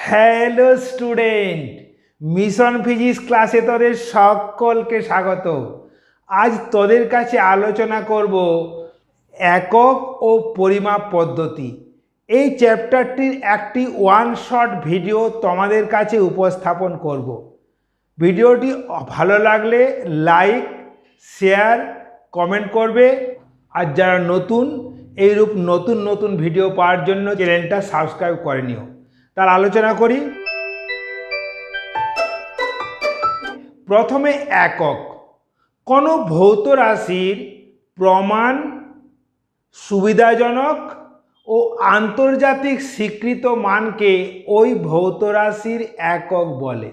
Hello student, mission physics ক্লাসে তোদের সকলকে স্বাগত। আজ তোদের কাছে আলোচনা করব একক ও পরিমাপ পদ্ধতি। এই চ্যাপ্টারটির একটি ওয়ান শট ভিডিও তোমাদের কাছে উপস্থাপন করব। ভিডিওটি ভালো লাগলে লাইক, শেয়ার, কমেন্ট করবে। আর যারা নতুন, এইরূপ নতুন নতুন ভিডিও পাওয়ার জন্য চ্যানেলটা সাবস্ক্রাইব করে নিও। তার আলোচনা করি। প্রথমে একক। কোনো ভৌত রাশির প্রমাণ সুবিধাজনক ও আন্তর্জাতিক স্বীকৃত মানকে ওই ভৌত রাশির একক বলে।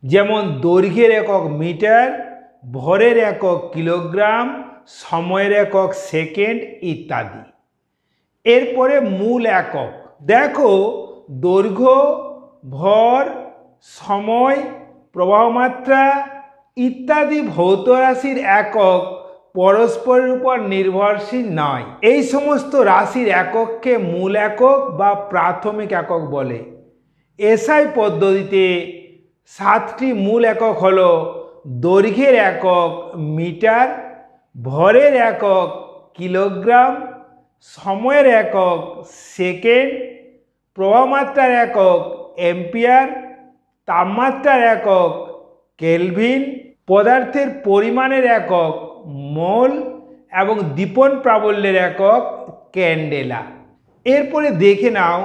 যেমন দৈর্ঘ্যের একক মিটার, ভরের একক কিলোগ্রাম, সময়ের একক সেকেন্ড ইত্যাদি। এরপরে মূল একক। দেখো, দৈর্ঘ্য, ভর, সময়, প্রবাহমাত্রা ইত্যাদি ভৌত রাশির একক পরস্পরের উপর নির্ভরশীল নয়। এই সমস্ত রাশির একককে মূল একক বা প্রাথমিক একক বলে। এসআই পদ্ধতিতে 7টি মূল একক হল: দৈর্ঘ্যের একক মিটার, ভরের একক কিলোগ্রাম, সময়ের একক সেকেন্ড, প্রবাহমাত্রার একক অ্যাম্পিয়ার, তাপমাত্রার একক কেলভিন, পদার্থের পরিমাণের একক মোল এবং দীপন প্রাবল্যের একক ক্যান্ডেলা। এরপরে দেখে নাও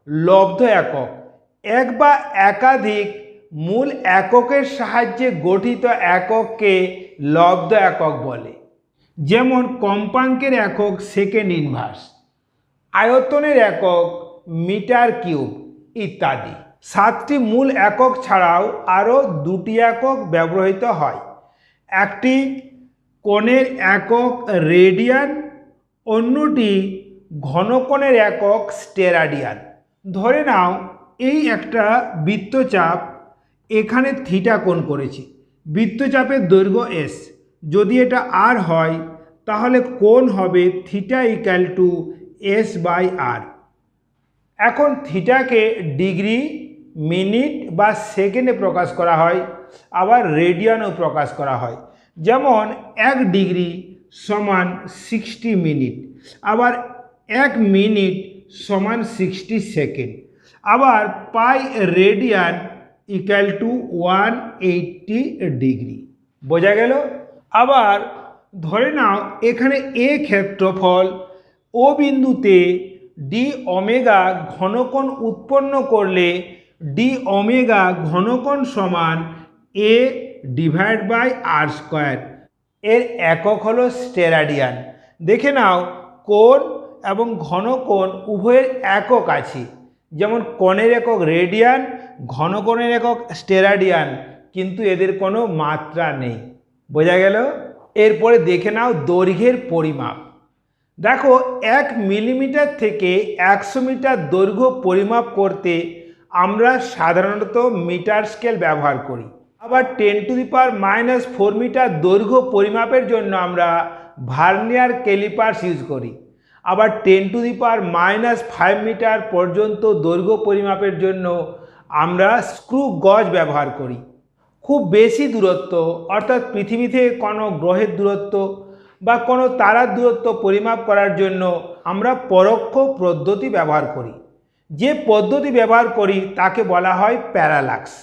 লব্ধ একক। এক বা একাধিক মূল এককের সাহায্যে গঠিত একককে লব্ধ একক বলে। যেমন কম্পাঙ্কের একক সেকেন্ড ইনভার্স, আয়তনের একক মিটার কিউব ইত্যাদি। 7টি মূল একক ছাড়াও আরও 2টি একক ব্যবহৃত হয়। একটি কোণের একক রেডিয়ান, অন্যটি ঘনকোণের একক স্টেরাডিয়ান। ধরে নাও এই একটা বৃত্তচাপ, এখানে থিটা কোণ করেছি। বৃত্তচাপের দৈর্ঘ্য এস। যদি এটা আর হয় তাহলে কোণ হবে theta equal to s by r. এখন থিটাকে ডিগ্রি, মিনিট বা সেকেন্ডে প্রকাশ করা হয়, আবার রেডিয়ানও প্রকাশ করা হয়। যেমন 1 ডিগ্রি সমান 60 মিনিট, আবার 1 মিনিট সমান 60 সেকেন্ড, আবার পাই রেডিয়ান ইকুয়াল টু 180 ডিগ্রি। বোঝা গেল? আবার ধরে নাও এখানে এ ক্ষেত্রফল, ও বিন্দুতে ডি ওমেগা ঘনকোণ উৎপন্ন করলে ডি ওমেগা ঘনকোণ সমান এ ডিভাইড বাই আর স্কোয়ার। এর একক হলো স্টেরাডিয়ান। দেখে নাও কোণ এবং ঘনকোণ উভয়ের একক আছে। যেমন কোণের একক রেডিয়ান, ঘনকোণের একক স্টেরাডিয়ান, কিন্তু এদের কোনো মাত্রা নেই। বোঝা গেল? এরপরে দেখে নাও দৈর্ঘ্যের পরিমাপ। দেখো, 1 মিলিমিটার থেকে 100 মিটার দৈর্ঘ্য পরিমাপ করতে আমরা সাধারণত মিটার স্কেল ব্যবহার করি। আবার 10⁻⁻4 মিটার দৈর্ঘ্য পরিমাপের জন্য আমরা ভার্নিয়ার ক্যালিপার্স ইউজ করি। আবার 10⁻5 মিটার পর্যন্ত দৈর্ঘ্য পরিমাপের জন্য আমরা স্ক্রু গজ ব্যবহার করি। খুব বেশি দূরত্ব, অর্থাৎ পৃথিবী থেকে কোনো গ্রহের দূরত্ব বা কোনো তারার দূরত্ব পরিমাপ করার জন্য আমরা পরোক্ষ পদ্ধতি ব্যবহার করি। যে পদ্ধতি ব্যবহার করি তাকে বলা হয় প্যারালাক্স।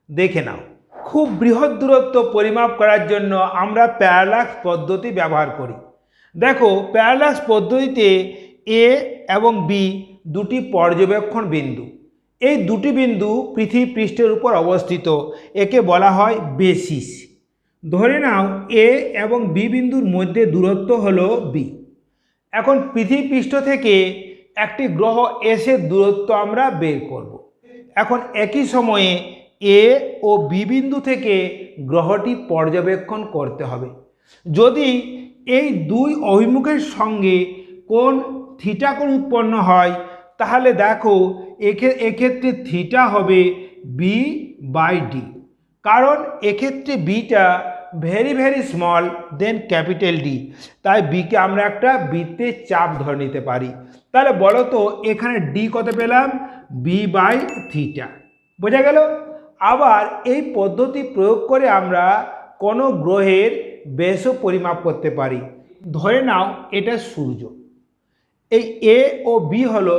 দেখে নাও, খুব বৃহৎ দূরত্ব পরিমাপ করার জন্য আমরা প্যারালাক্স পদ্ধতি ব্যবহার করি। দেখো, প্যারালাক্স পদ্ধতিতে এ এবং বি দুটি পর্যবেক্ষণ বিন্দু। এই দুটি বিন্দু পৃথিবী পৃষ্ঠের উপর অবস্থিত, একে বলা হয় বেসিস। ধরে নাও এ এবং বি বিন্দুর মধ্যে দূরত্ব হলো বি। এখন পৃথিবী পৃষ্ঠ থেকে একটি গ্রহ এসের দূরত্ব আমরা বের করব। এখন একই সময়ে এ ও বি বিন্দু থেকে গ্রহটি পর্যবেক্ষণ করতে হবে। যদি এই দুই অভিমুখের সঙ্গে কোণ থিটা কোণ উৎপন্ন হয়, তাহলে দেখো এক্ষেত্রে থিটা হবে বি বাই ডি। কারণ এক্ষেত্রে beta very very small then capital D, তাই বিকে আমরা একটা বৃত্তের চাপ ধরে নিতে পারি। তাহলে বলো তো এখানে ডি কত পেলাম? B by theta. বোঝা গেল। আবার এই পদ্ধতি প্রয়োগ করে আমরা কোনো গ্রহের ব্যাসও পরিমাপ করতে পারি। ধরে নাও এটা সূর্য, এই এ ও বি হলো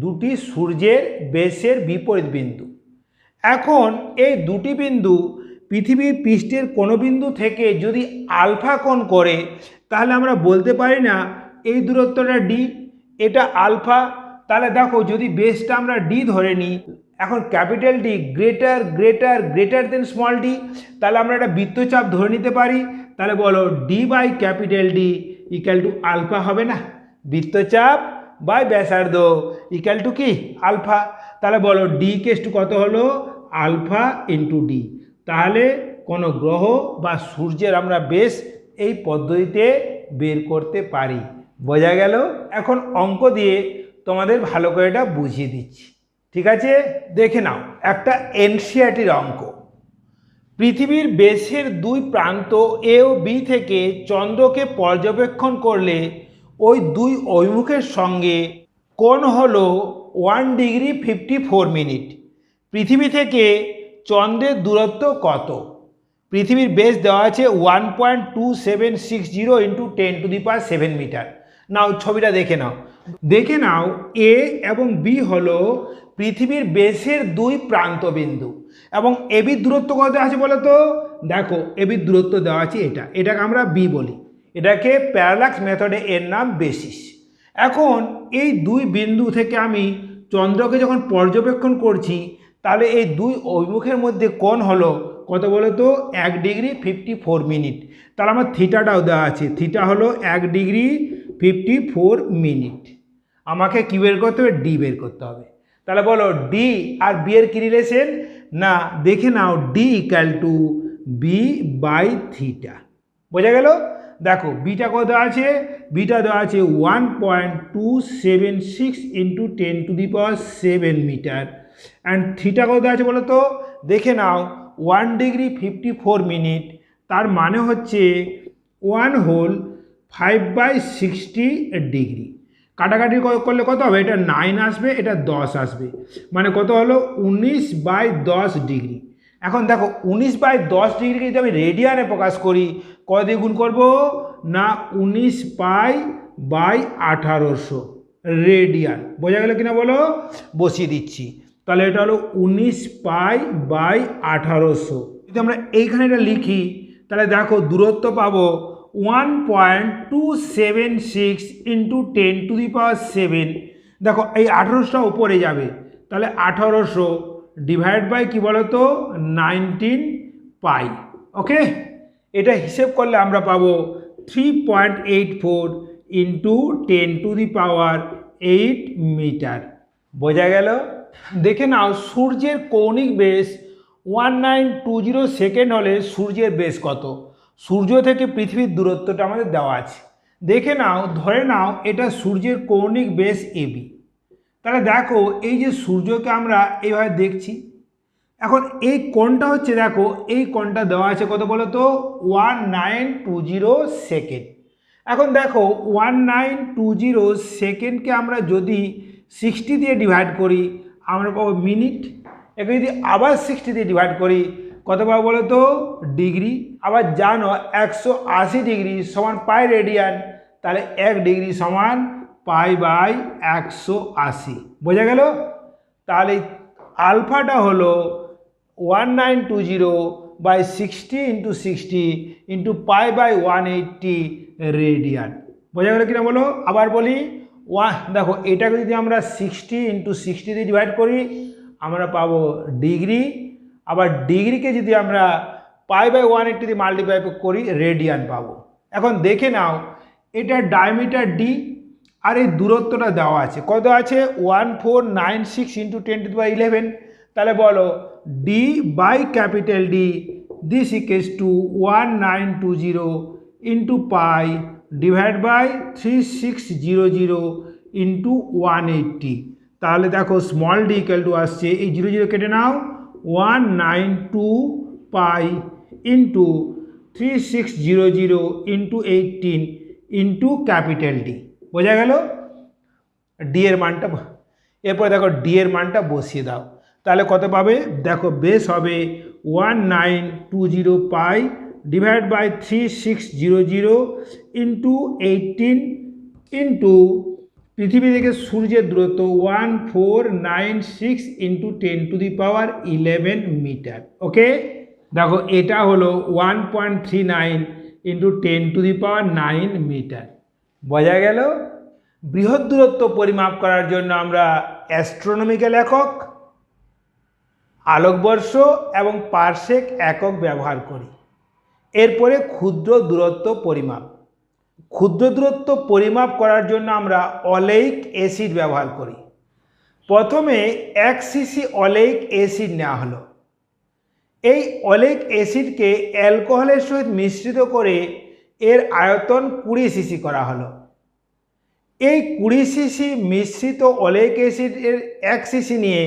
দুটি সূর্যের ব্যাসের বিপরীত বিন্দু। এখন এই দুটি বিন্দু পৃথিবীর পৃষ্ঠের কোনো বিন্দু থেকে যদি আলফা কোণ করে, তাহলে আমরা বলতে পারি না এই দূরত্বটা ডি, এটা আলফা। তাহলে দেখো যদি বেসটা আমরা ডি ধরে নিই, এখন capital D greater greater greater then small D, তাহলে আমরা একটা বৃত্তচাপ ধরে নিতে পারি। তাহলে বলো D by capital D equal to alpha হবে না? বৃত্তচাপ বাই ব্যাসার্ধ ইকুয়াল টু কি? আলফা। তাহলে বলো ডি কেস টু কত হলো? Alpha into D. তাহলে কোনো গ্রহ বা সূর্যের আমরা বেস এই পদ্ধতিতে বের করতে পারি। বোঝা গেল? এখন অঙ্ক দিয়ে তোমাদের ভালো করে এটা বুঝিয়ে দিচ্ছি, ঠিক আছে? দেখে নাও একটা এনসিইআরটির অঙ্ক। পৃথিবীর বেসের দুই প্রান্ত এ ও বি থেকে চন্দ্রকে পর্যবেক্ষণ করলে ওই দুই অভিমুখের সঙ্গে কোণ হলো 1 ডিগ্রি 54 মিনিট। পৃথিবী থেকে চন্দ্রের দূরত্ব কত? পৃথিবীর বেস দেওয়া আছে 1.2760 ইন্টু 10⁷ মিটার। নাও ছবিটা দেখে নাও। দেখে নাও এ এবং বি হলো পৃথিবীর বেসের দুই প্রান্ত বিন্দু, এবং এবির দূরত্ব কত আছে বলো তো? দেখো এবির দূরত্ব দেওয়া আছে এটা, এটাকে আমরা বি বলি, এটাকে প্যারালাক্স মেথডে এর নাম বেসিস। এখন এই দুই বিন্দু থেকে আমি চন্দ্রকে যখন পর্যবেক্ষণ করছি, তাহলে এই দুই অভিমুখের মধ্যে কোণ হলো কত বলো তো? 1 ডিগ্রি 54 মিনিট। তাহলে আমার থিটাটাও দেওয়া আছে, থিটা হলো 1 ডিগ্রি 54 মিনিট। আমাকে কি বের করতে হবে? ডি বের করতে হবে। তাহলে বলো ডি আর বি এর কি রিলেশন? না, দেখে নাও d equal to b by theta. বোঝা গেল? দেখো বিটা কত দেওয়া আছে? বিটা দেওয়া আছে 1.276 ইন্টু 10⁷ মিটার। অ্যান্ড থিটা কত দেওয়া আছে বলো তো? দেখে নাও 1 ডিগ্রি 54 মিনিট, তার মানে হচ্ছে 1 হোল 5/60 ডিগ্রি। কাটাকাটি করলে কত হবে? এটা 9 আসবে, এটা 10 আসবে, মানে কত হলো? 19/10 ডিগ্রি। এখন দেখো 19/10 ডিগ্রিকে যদি আমি রেডিয়ানে প্রকাশ করি, কত দিয়ে গুণ করবো? না 19π/1800 রেডিয়ান। বোঝা গেল কিনা বলো? বসিয়ে দিচ্ছি। তাহলে এটা হলো 19π/1800। যদি আমরা এইখানে এটা লিখি, তাহলে দেখো দূরত্ব পাবো 1.276 ইন্টু 10⁷। দেখো এই 1800টা উপরে যাবে, তাহলে 1800 ডিভাইড বাই কি বলতো? 19 পাই। ওকে, এটা হিসেব করলে আমরা পাবো 3.84 ইন্টু 10⁸ মিটার। বোঝা গেল? দেখে নাও সূর্যের কৌণিক বেস 1920 সেকেন্ড হলে সূর্যের বেস কত? সূর্য থেকে পৃথিবীর দূরত্বটা আমাদের দেওয়া আছে। দেখে নাও, ধরে নাও এটা সূর্যের কৌণিক বেস এবি। তাহলে দেখো এই যে সূর্যকে আমরা এইভাবে দেখছি, এখন এই কোণটা হচ্ছে, দেখো এই কোণটা দেওয়া আছে কত বলো তো? 1920 সেকেন্ড। এখন দেখো 1920 সেকেন্ডকে আমরা যদি 60 দিয়ে ডিভাইড করি, আমরা পাবো মিনিট। একে যদি আবার 60 দিয়ে ডিভাইড করি, কত পাবো বলো তো? ডিগ্রি। আবার জানো 180 ডিগ্রি সমান পাই রেডিয়ান, তাহলে 1 ডিগ্রি সমান π/180। বোঝা গেল? তাহলে আলফাটা হলো 1920/60 ইন্টু 60 ইন্টু π/180 রেডিয়ান। বোঝা গেল কিনা বলো? আবার বলি, দেখো এটাকে যদি আমরা 60 ইন্টু 60 দিয়ে ডিভাইড করি, আমরা পাবো ডিগ্রি। আবার ডিগ্রিকে যদি আমরা π/180 দিয়ে মাল্টিপ্লাই করি, রেডিয়ান পাবো। এখন দেখে নাও এটা ডায়ামিটার ডি, আর এই দূরত্বটা দেওয়া আছে, কত আছে? 1496 ইন্টু 10⁻11। তাহলে বলো D by capital D this equals to 1920 into pi divide by 3600 into 180। তাহলে দেখো স্মল ডি ইকুয়াল টু আসছে, এই 00 কেটে নাও, 192 pi into 3600 into 18 into capital D. বোঝা গেল? ডি এর মানটা, এরপর দেখো ডি এর মানটা বসিয়ে দাও। তাহলে কত পাবে দেখো, বেস হবে 1920 pi divide by 3600 into 18 into পৃথিবী থেকে সূর্যের দূরত্ব 1496 ইন্টু 10⁻11 মিটার। ওকে, দেখো এটা হলো 1.39 ইন্টু 10⁹ মিটার। বোঝা গেল? বৃহৎ দূরত্ব পরিমাপ করার জন্য আমরা অ্যাস্ট্রোনমিক্যাল একক, আলোকবর্ষ এবং পারসেক একক ব্যবহার করি। এরপরে ক্ষুদ্র দূরত্ব পরিমাপ। ক্ষুদ্র দূরত্ব পরিমাপ করার জন্য আমরা অলেইক অ্যাসিড ব্যবহার করি। প্রথমে 1 সিসি অলেইক অ্যাসিড নেওয়া হলো। এই অলেইক অ্যাসিডকে অ্যালকোহলের সহিত মিশ্রিত করে এর আয়তন 20 সিসি করা হলো। এই 20 সিসি মিশ্রিত অলেইক অ্যাসিডের 1 সিসি নিয়ে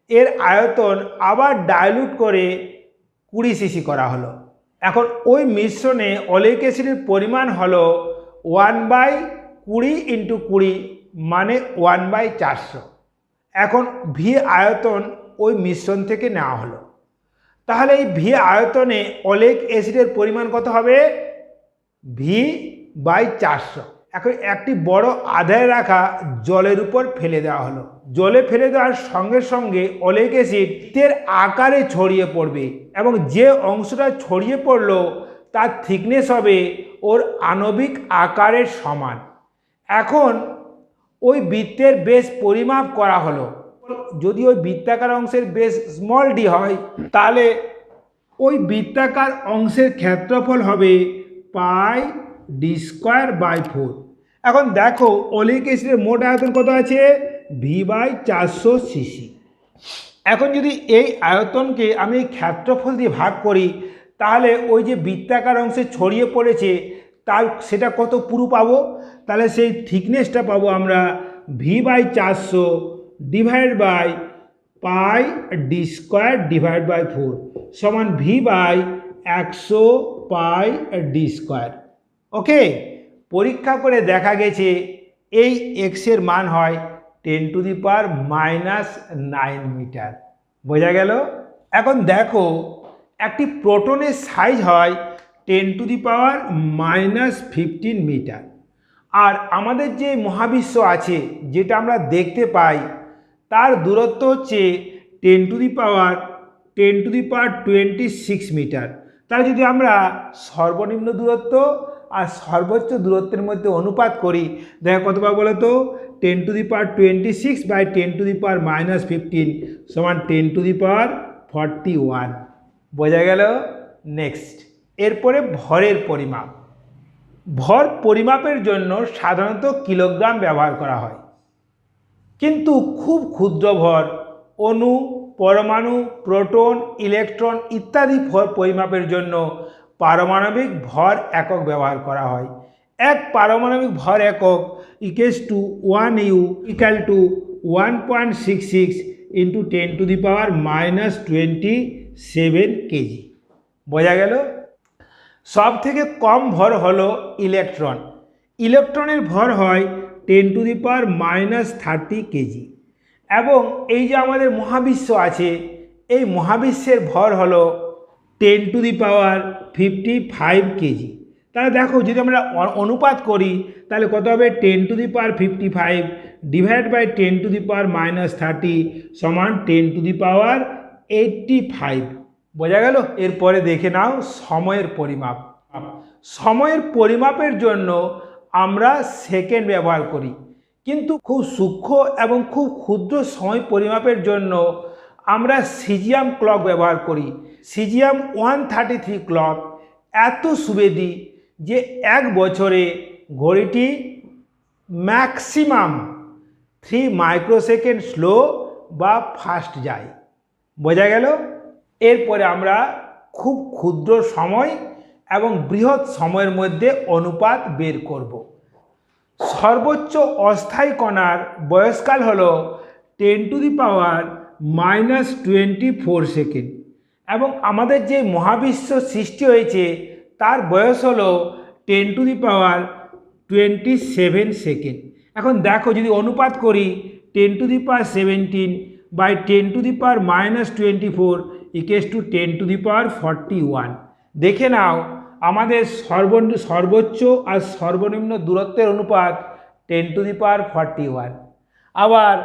এর আয়তন আবার ডাইলুট করে 20 সিসি করা হলো। এখন ওই মিশ্রণে অলেইক অ্যাসিডের পরিমাণ হলো 1/20 × 20 মানে 1/400। এখন ভি আয়তন ওই মিশ্রণ থেকে নেওয়া হলো। তাহলে এই ভি আয়তনে অলেইক অ্যাসিডের পরিমাণ কত হবে? V/400। এখন একটি বড় আধারে রাখা জলের উপর ফেলে দেওয়া হলো। জলে ফেলে দেওয়ার সঙ্গে সঙ্গে অলেইক অ্যাসিডের আকারে ছড়িয়ে পড়বে এবং যে অংশটা ছড়িয়ে পড়লো তার থিকনেস হবে ওর আণবিক আকারের সমান। এখন ওই বৃত্তের বেস পরিমাপ করা হলো। যদি ওই বৃত্তাকার অংশের বেস স্মল ডি হয় তাহলে ওই বৃত্তাকার অংশের ক্ষেত্রফল হবে πd²/4। এখন দেখো অলেইক অ্যাসিডের মোট আয়তন কত আছে? V/400 CC. এখন যদি এই আয়তনকে আমি ক্ষেত্রফল দিয়ে ভাগ করি তাহলে ওই যে বৃত্তাকার অংশে ছড়িয়ে পড়েছে তার সেটা কত পুরু পাবো? তাহলে সেই থিকনেসটা পাবো আমরা V/400 ডিভাইড বাই πd²/4 সমান V/100 πd²। ওকে, পরীক্ষা করে দেখা গেছে এই এক্সের মান হয় 10⁻⁻9 মিটার। বোঝা গেল? এখন দেখো একটি প্রোটনের সাইজ হয় 10⁻⁻15 মিটার। আর আমাদের যে মহাবিশ্ব আছে যেটা আমরা দেখতে পাই তার দূরত্ব হচ্ছে 10⁻26 মিটার। তাহলে যদি আমরা সর্বনিম্ন দূরত্ব আর সর্বোচ্চ দূরত্বের মধ্যে অনুপাত করি দেখো কত পাবো বলো তো? 10⁻26/10⁻⁻15 সমান 10⁻41। বোঝা গেল? নেক্সট, এরপরে ভরের পরিমাপ। ভর পরিমাপের জন্য সাধারণত কিলোগ্রাম ব্যবহার করা হয়, কিন্তু খুব ক্ষুদ্র ভর অণু, পরমাণু, প্রোটন, ইলেকট্রন ইত্যাদি ভর পরিমাপের জন্য পারমাণবিক ভর একক ব্যবহার করা হয়। এক পারমাণবিক ভর একক = 1 × 1.66 × 10⁻27 কেজি। বোঝা গেল? সব থেকে কম ভর হলো ইলেকট্রন। ইলেকট্রনের ভর হয় 10⁻30 কেজি। এবং এই যে আমাদের মহাবিশ্ব আছে এই মহাবিশ্বের ভর হলো 10⁵৫ কেজি। তাহলে দেখো যদি আমরা অনুপাত করি তাহলে কত হবে? 10⁵৫ ডিভাইড বাই 10⁻30 সমান 10⁻85। বোঝা গেল? এরপরে দেখে নাও সময়ের পরিমাপ। সময়ের পরিমাপের জন্য আমরা সেকেন্ড ব্যবহার করি, কিন্তু খুব সূক্ষ্ম এবং খুব ক্ষুদ্র সময় পরিমাপের জন্য আমরা সিজিয়াম ক্লক ব্যবহার করি। সিজিয়াম 133 ক্লক এত সুবেদী যে 1 বছরে ঘড়িটি ম্যাক্সিমাম 3 মাইক্রোসেকেন্ড স্লো বা ফাস্ট যায়। বোঝা গেল? এরপরে আমরা খুব ক্ষুদ্র সময় এবং বৃহৎ সময়ের মধ্যে অনুপাত বের করব। সর্বোচ্চ অস্থায়ী কণার বয়সকাল হলো 10⁻⁻24 সেকেন্ড এবং আমাদের যে মহাবিশ্ব সৃষ্টি হয়েছে তার বয়স হলো 10⁻27 সেকেন্ড। এখন দেখো যদি অনুপাত করি 10⁻17 বাই 10⁻24 ইকুয়ালস টু 10⁻41। দেখে নাও আমাদের সর্বোচ্চ আর সর্বনিম্ন দূরত্বের অনুপাত 10⁻41। আবার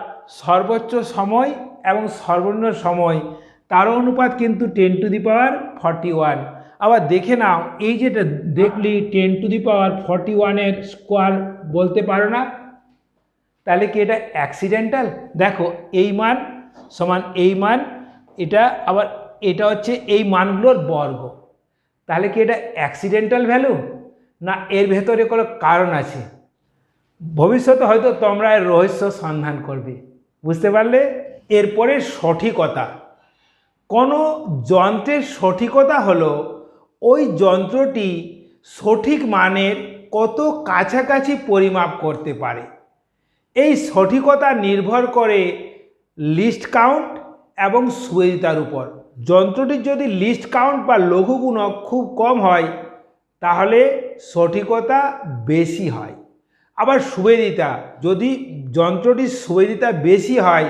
সর্বোচ্চ সময় এবং সর্বনিম্ন সময় তারও অনুপাত কিন্তু 10⁻41। আবার দেখে নাও এই যেটা দেখলি 10⁻41 স্কোয়ার বলতে পারো না? তাহলে কি এটা অ্যাক্সিডেন্টাল? দেখো এই মান সমান এই মান, এটা আবার এটা হচ্ছে এই মানগুলোর বর্গ। তাহলে কি এটা অ্যাক্সিডেন্টাল ভ্যালু? না এর ভেতরে কোনো কারণ আছে? ভবিষ্যতে হয়তো তোমরা এর রহস্য সন্ধান করবে। বুঝতে পারলে? এরপরে সঠিকতা। কোনো যন্ত্রের সঠিকতা হলো ওই যন্ত্রটি সঠিক মানের কত কাছাকাছি পরিমাপ করতে পারে। এই সঠিকতা নির্ভর করে লিস্ট কাউন্ট এবং সুবেদিতার উপর। যন্ত্রটির যদি লিস্ট কাউন্ট বা লঘু গুণক খুব কম হয় তাহলে সঠিকতা বেশি হয়। আবার সুবেদিতা, যদি যন্ত্রটির সুবেদিতা বেশি হয়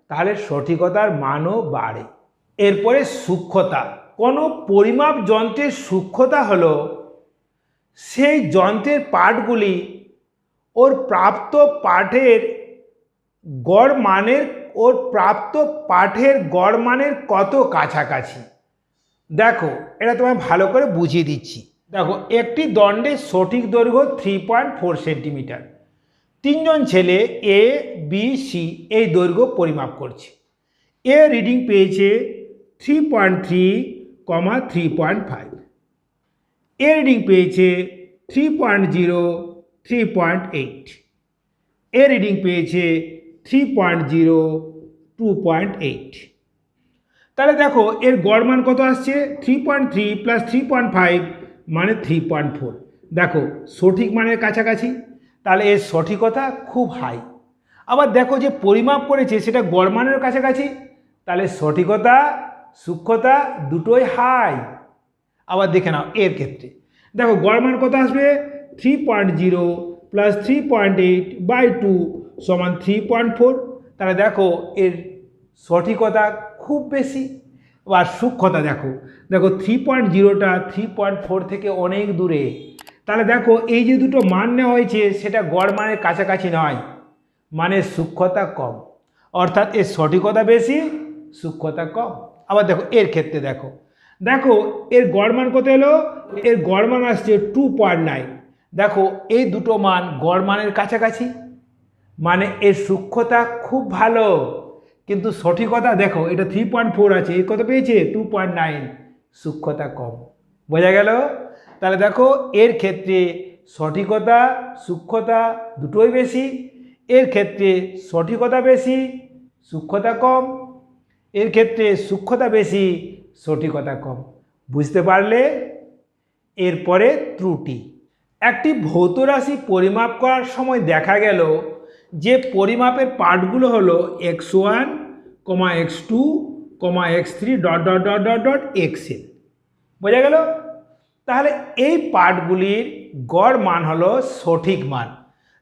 তাহলে সঠিকতার মানও বাড়ে। এরপরে সূক্ষ্মতা। কোনো পরিমাপ যন্ত্রের সূক্ষ্মতা হলো সেই যন্ত্রের পার্টগুলি ওর প্রাপ্ত পাঠের গড় মানের কত কাছাকাছি। দেখো এটা তোমায় ভালো করে বুঝিয়ে দিচ্ছি। দেখো একটি দণ্ডের সঠিক দৈর্ঘ্য 3.4 সেন্টিমিটার। তিনজন ছেলে এ বি সি এই দৈর্ঘ্য পরিমাপ করছে। এ রিডিং পেয়েছে 3.3, 3.5। এ রিডিং পেয়েছে 3.0, 3.8। এ রিডিং পেয়েছে 3.0, 2.8। তাহলে দেখো এর গড় মান কত আসছে? 3.3 প্লাস 3.5 মানে 3.4। দেখো সঠিক মানের কাছাকাছি, তাহলে এর সঠিকতা খুব হাই। আবার দেখো যে পরিমাপ করেছে সেটা গড় মানের কাছাকাছি, তাহলে সঠিকতা সূক্ষ্মতা দুটোই হাই। আবার দেখে নাও এর ক্ষেত্রে দেখো গড় মান কত আসবে? 3.0 প্লাস 3.8 বাই 2 সমান 3.4। তাহলে দেখো এর সঠিকতা খুব বেশি। আর সূক্ষ্মতা দেখো 3.0টা 3.4 থেকে অনেক দূরে। তাহলে দেখো এই যে দুটো মান নেওয়া হয়েছে সেটা গড় মানের কাছাকাছি নয়, মানে সূক্ষ্মতা কম। অর্থাৎ এর সঠিকতা বেশি, সূক্ষ্মতা কম। আবার দেখো এর ক্ষেত্রে দেখো এর গড় মান কত এলো? এর গড় মান আসছে 2.9। দেখো এই দুটো মান গড় মানের কাছাকাছি, মানে এর সূক্ষ্মতা খুব ভালো, কিন্তু সঠিকতা দেখো এটা 3.4 আছে, এর কত পেয়েছে? 2.9, সূক্ষ্মতা কম। বোঝা গেল? তাহলে দেখো এর ক্ষেত্রে সঠিকতা সূক্ষ্মতা দুটোই বেশি। এর ক্ষেত্রে সঠিকতা বেশি, সূক্ষ্মতা কম। এর ক্ষেত্রে সূক্ষ্মতা বেশি, সঠিকতা কম। বুঝতে পারলে? এরপরে ত্রুটি। একটি ভৌত রাশি পরিমাপ করার সময় দেখা গেল যে পরিমাপের পার্টগুলো হলো x1, x2, x3 ... xn। বোঝা গেল? তাহলে এই পার্টগুলির গড় মান হলো সঠিক মান।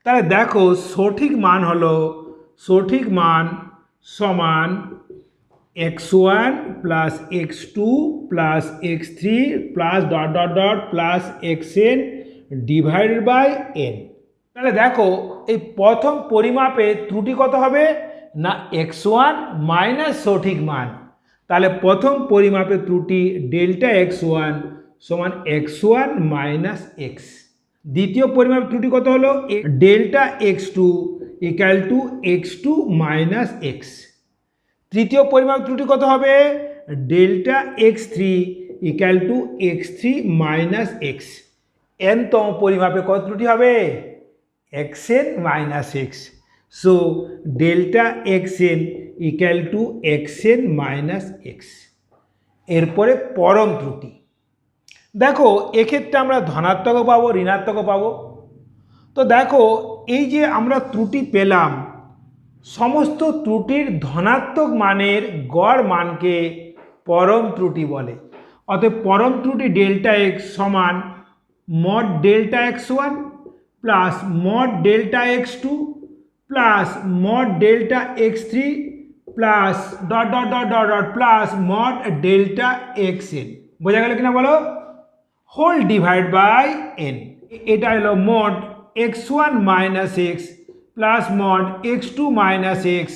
তাহলে দেখো সঠিক মান হলো সমান x1 plus x2 plus x3 plus ... xn divided by n। তাহলে দেখো এই প্রথম পরিমাপে ত্রুটি কত হবে? না x1 মাইনাস সঠিক মান। তাহলে প্রথম পরিমাপে ত্রুটি ডেল্টা x1 সমান x1 মাইনাস x। দ্বিতীয় পরিমাপ ত্রুটি কত হলো? Delta x2 equal to x2 minus x। তৃতীয় পরিমাপ ত্রুটি কত হবে? Delta x3 equal to x3 minus x। nতম পরিমাপে কত ত্রুটি হবে? xn minus x। So delta xn equal to xn minus x। এরপরে পরম ত্রুটি। দেখো এক্ষেত্রে আমরা ধনাত্মকও পাবো, ঋণাত্মকও পাবো। তো দেখো এই যে আমরা ত্রুটি পেলাম, সমস্ত ত্রুটির ধনাত্মক মানের গড় মানকে পরম ত্রুটি বলে। অতএব পরম ত্রুটি ডেল্টা x সমান mod delta x1 plus mod delta x2 plus mod delta x3 plus dot dot dot dot dot plus mod delta x N, বোঝা গেল কিনা বলো, হোল ডিভাইড বাই এন। এটা হলো mod X one minus X plus mod X two minus X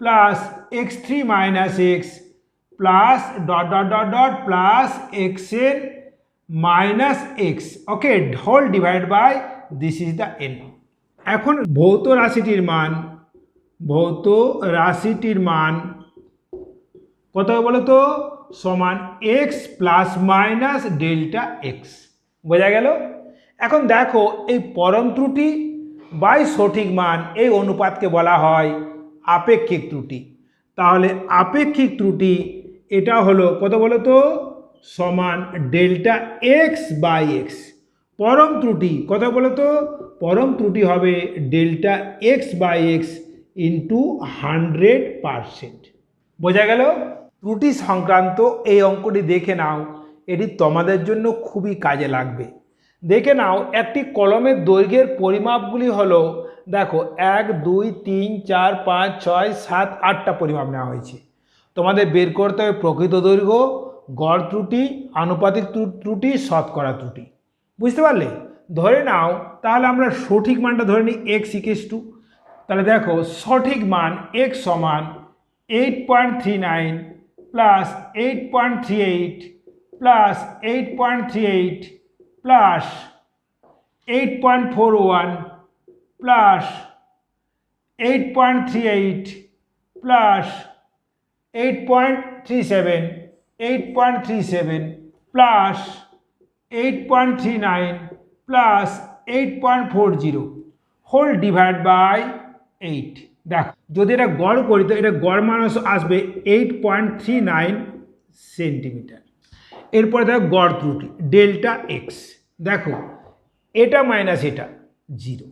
plus X three minus X plus dot dot dot dot plus X N minus X, okay, whole divide by this is the N. এখন ভৌত রাশিটির মান কত বলো তো, সমান X plus minus delta X, বোঝা গেল। এখন দেখো এই পরম ত্রুটি বাই সঠিক মান এই অনুপাতকে বলা হয় আপেক্ষিক ত্রুটি। তাহলে আপেক্ষিক ত্রুটি এটা হলো কত বলো তো, সমান ডেল্টা এক্স বাই এক্স। পরম ত্রুটি কত বলো তো, পরম ত্রুটি হবে delta x by X into 100%, বোঝা গেল। ত্রুটি সংক্রান্ত এই অঙ্কটি দেখে নাও, এটি তোমাদের জন্য খুবই কাজে লাগবে। দেখে নাও একটি কলমের দৈর্ঘ্যের পরিমাপগুলি হলো, দেখো 1 2 3 4 5 6 7 8টা পরিমাপ নেওয়া হয়েছে। তোমাদের বের করতে হবে প্রকৃত দৈর্ঘ্য, গড় ত্রুটি, আনুপাতিক ত্রুটি, শতকরা ত্রুটি, বুঝতে পারলে। ধরে নাও তাহলে আমরা সঠিক মানটা ধরে নিই এক্স ইকুয়ালস টু, তাহলে দেখো সঠিক মান এক্স সমান 8.39 plus 8.38 plus 8.38 plus 8.41 plus 8.38 plus 8.37 8.37 plus 8.39 plus 8.40 whole divide by 8। দেখো যদি এটা গড় করি তো এটা গড় মান আসবে 8.39 সেন্টিমিটার। এরপরে দেখো গড় ত্রুটি ডেল্টা এক্স, দেখো এটা মাইনাস এটা 0,